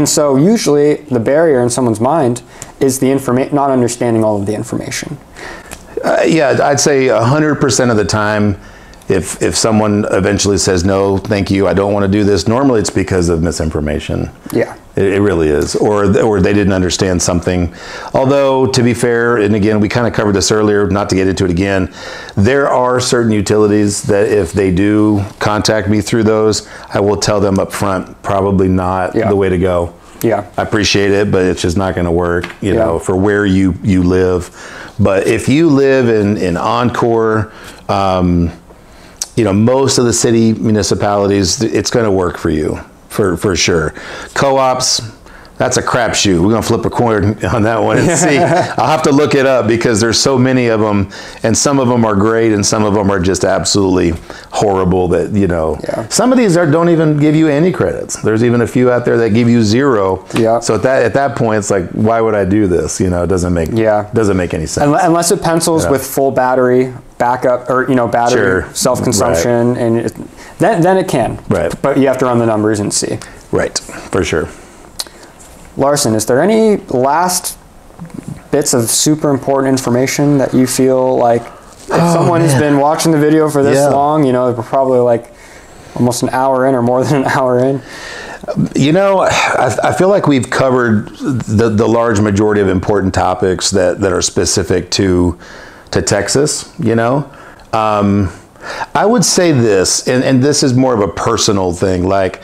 so usually the barrier in someone's mind is the not understanding all of the information. I'd say 100% of the time, if someone eventually says, no, thank you, I don't want to do this, normally it's because of misinformation. Yeah. It really is. Or they didn't understand something. Although, to be fair, and again, we kind of covered this earlier, not to get into it again, there are certain utilities that if they do contact me through those, I will tell them up front, probably not the way to go. Yeah. I appreciate it, but it's just not going to work, you know, for where you live. But if you live in Encore, you know, most of the city municipalities, it's going to work for you, for sure. Co-ops, that's a crapshoot. We're going to flip a coin on that one and see. I'll have to look it up, because there's so many of them, and some of them are great and some of them are just absolutely horrible that, you know, some of these don't even give you any credits. There's even a few out there that give you 0. So at that point, it's like, why would I do this? You know, it doesn't make any sense. Unless it pencils with full battery backup, or, you know, battery self-consumption, and then it can. But you have to run the numbers and see. For sure. Larsen, is there any last bits of super important information that you feel like if someone has been watching the video for this long, you know, we're probably like almost an hour in or more than an hour in? You know, I feel like we've covered the large majority of important topics that are specific to Texas, you know. I would say this, and this is more of a personal thing, like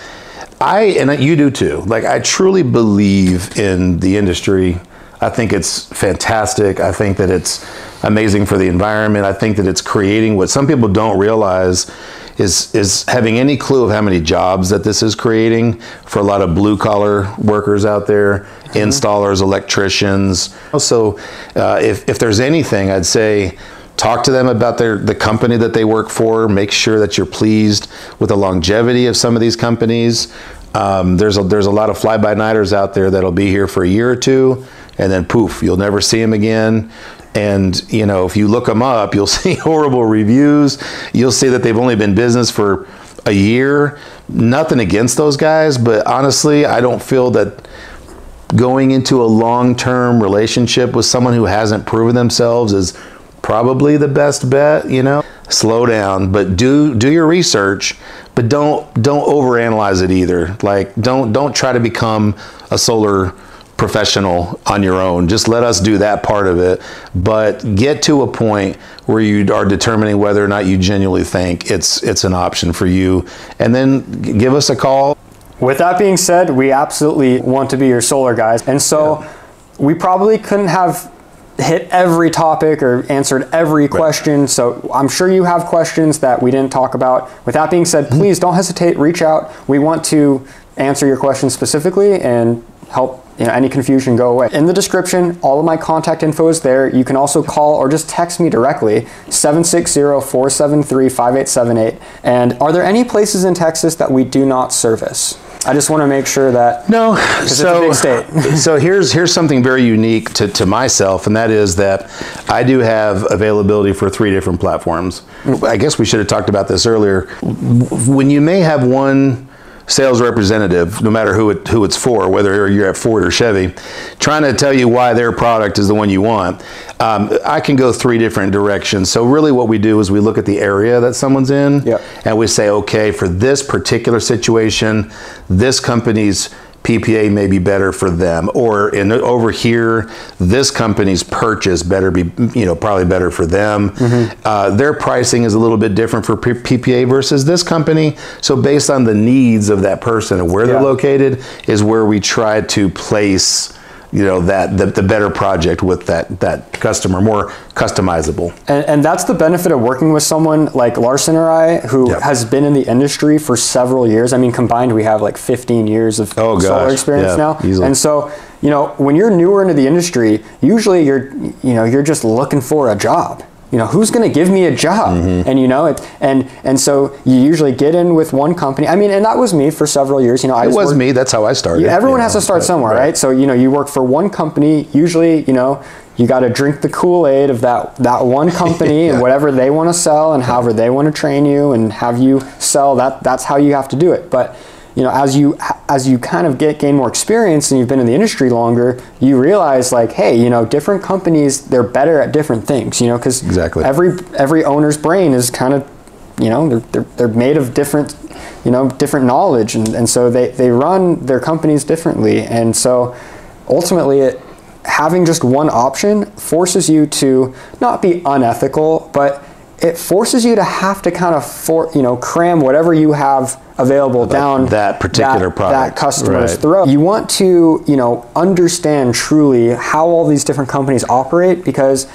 and you do too, like I truly believe in the industry. I think it's fantastic. I think that it's amazing for the environment. I think that it's creating what some people don't realize is having any clue of how many jobs that this is creating for a lot of blue collar workers out there, installers, electricians. So if there's anything, I'd say talk to them about the company that they work for. Make sure that you're pleased with the longevity of some of these companies. There's a lot of fly-by-nighters out there that'll be here for a year or two, and then poof, you'll never see them again. And you know, if you look them up, you'll see horrible reviews. You'll see that they've only been in business for a year. Nothing against those guys, but honestly, I don't feel that going into a long-term relationship with someone who hasn't proven themselves is probably the best bet. You know, slow down, but do your research, but don't overanalyze it either. Like don't try to become a solar professional on your own. Just let us do that part of it, but get to a point where you are determining whether or not you genuinely think it's an option for you, and then give us a call. With that being said, we absolutely want to be your solar guys, and so we probably couldn't have hit every topic or answered every question. So I'm sure you have questions that we didn't talk about. With that being said, please don't hesitate, reach out. We want to answer your questions specifically and help any confusion go away. In the description, all of my contact info is there. You can also call or just text me directly, 760-473-5878. And are there any places in Texas that we do not service? I just want to make sure that no. So it's a big state. So here's something very unique to myself, and that is that I do have availability for 3 different platforms. I guess we should have talked about this earlier. When you may have one sales representative, no matter who it's for, whether you're at Ford or Chevy, trying to tell you why their product is the one you want, I can go 3 different directions. So really what we do is we look at the area that someone's in, and we say, okay, for this particular situation, this company's PPA may be better for them, or over here, this company's purchase better be, probably better for them. Their pricing is a little bit different for PPA versus this company. So based on the needs of that person and where they're located is where we try to place, the better project with that customer, more customizable. And that's the benefit of working with someone like Larsen or I, who has been in the industry for several years. I mean, combined, we have like 15 years of solar experience now. Easily. And so, when you're newer into the industry, usually you're just looking for a job. Who's going to give me a job? And so you usually get in with one company. I mean, and that was me for several years. It was me. That's how I started. Everyone has to start somewhere, right? So, you work for one company. Usually, you got to drink the Kool-Aid of that one company and whatever they want to sell and however they want to train you and have you sell. That's how you have to do it. But as you kind of gain more experience and you've been in the industry longer, you realize like, hey, different companies, they're better at different things, because every owner's brain is kind of, they're made of different, different knowledge, and so they run their companies differently. And so ultimately having just one option forces you to not be unethical, but it forces you to have to kind of cram whatever you have available down that particular product, that customer's throat. You want to understand truly how all these different companies operate, because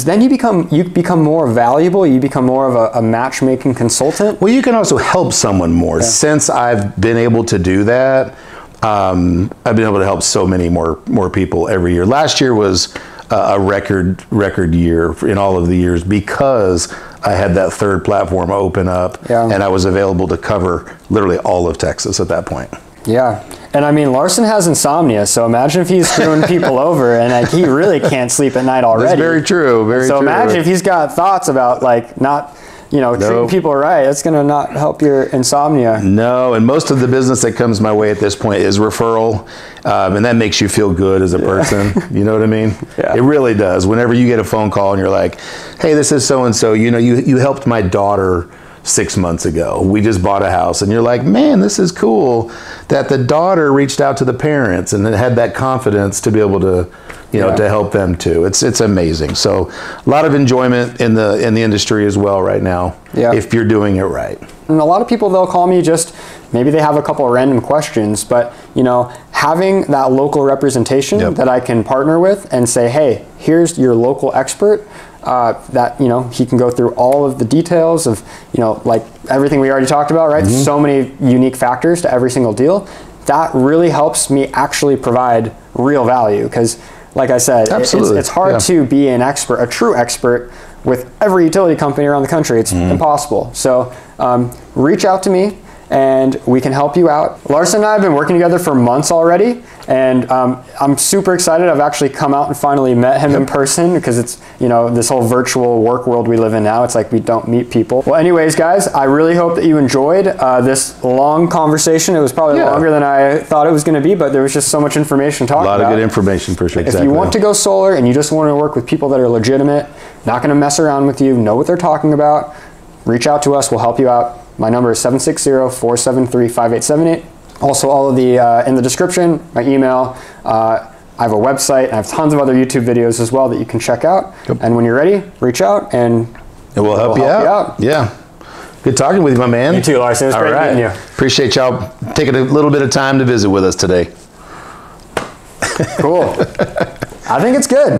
then you become more valuable. You become more of a matchmaking consultant. Well, you can also help someone more. Since I've been able to do that, I've been able to help so many more people every year. Last year was a record year in all of the years because I had that 3rd platform open up, and I was available to cover literally all of Texas at that point. Yeah, and I mean, Larsen has insomnia, so imagine if he's screwing people over and he really can't sleep at night already. That's very true. So imagine if he's got thoughts about like not you know, treating people right, it's going to not help your insomnia. No, and most of the business that comes my way at this point is referral, and that makes you feel good as a person. You know what I mean? Yeah. It really does. Whenever you get a phone call and you're like, hey, this is so-and-so, you know, you helped my daughter 6 months ago. We just bought a house, and you're like, man, this is cool that the daughter reached out to the parents and then had that confidence to be able to, you know, to help them too. It's amazing. So a lot of enjoyment in the industry as well right now. Yeah. If you're doing it right. And a lot of people, they'll call me just, maybe they have a couple of random questions, but you know, having that local representation that I can partner with and say, hey, here's your local expert, that, you know, he can go through all of the details of, you know, like everything we already talked about, right? There's so many unique factors to every single deal. That really helps me actually provide real value, because like I said, it's hard to be an expert, a true expert, with every utility company around the country. It's impossible. So reach out to me and we can help you out. Larsen and I have been working together for months already, and I'm super excited. I've actually come out and finally met him in person, because it's, you know, this whole virtual work world we live in now, it's like we don't meet people. Well, anyways, guys, I really hope that you enjoyed this long conversation. It was probably longer than I thought it was going to be, but there was just so much information to talk about. A lot of good information for sure. If you want to go solar and you just want to work with people that are legitimate, not going to mess around with you, know what they're talking about, reach out to us. We'll help you out. My number is 760-473-5878. Also, all of the, in the description, my email, I have a website, and I have tons of other YouTube videos as well that you can check out. And when you're ready, reach out and we'll help you out. Yeah. Good talking with you, my man. You too, Larsen. It was great meeting you. Appreciate y'all taking a little bit of time to visit with us today. Cool. I think it's good.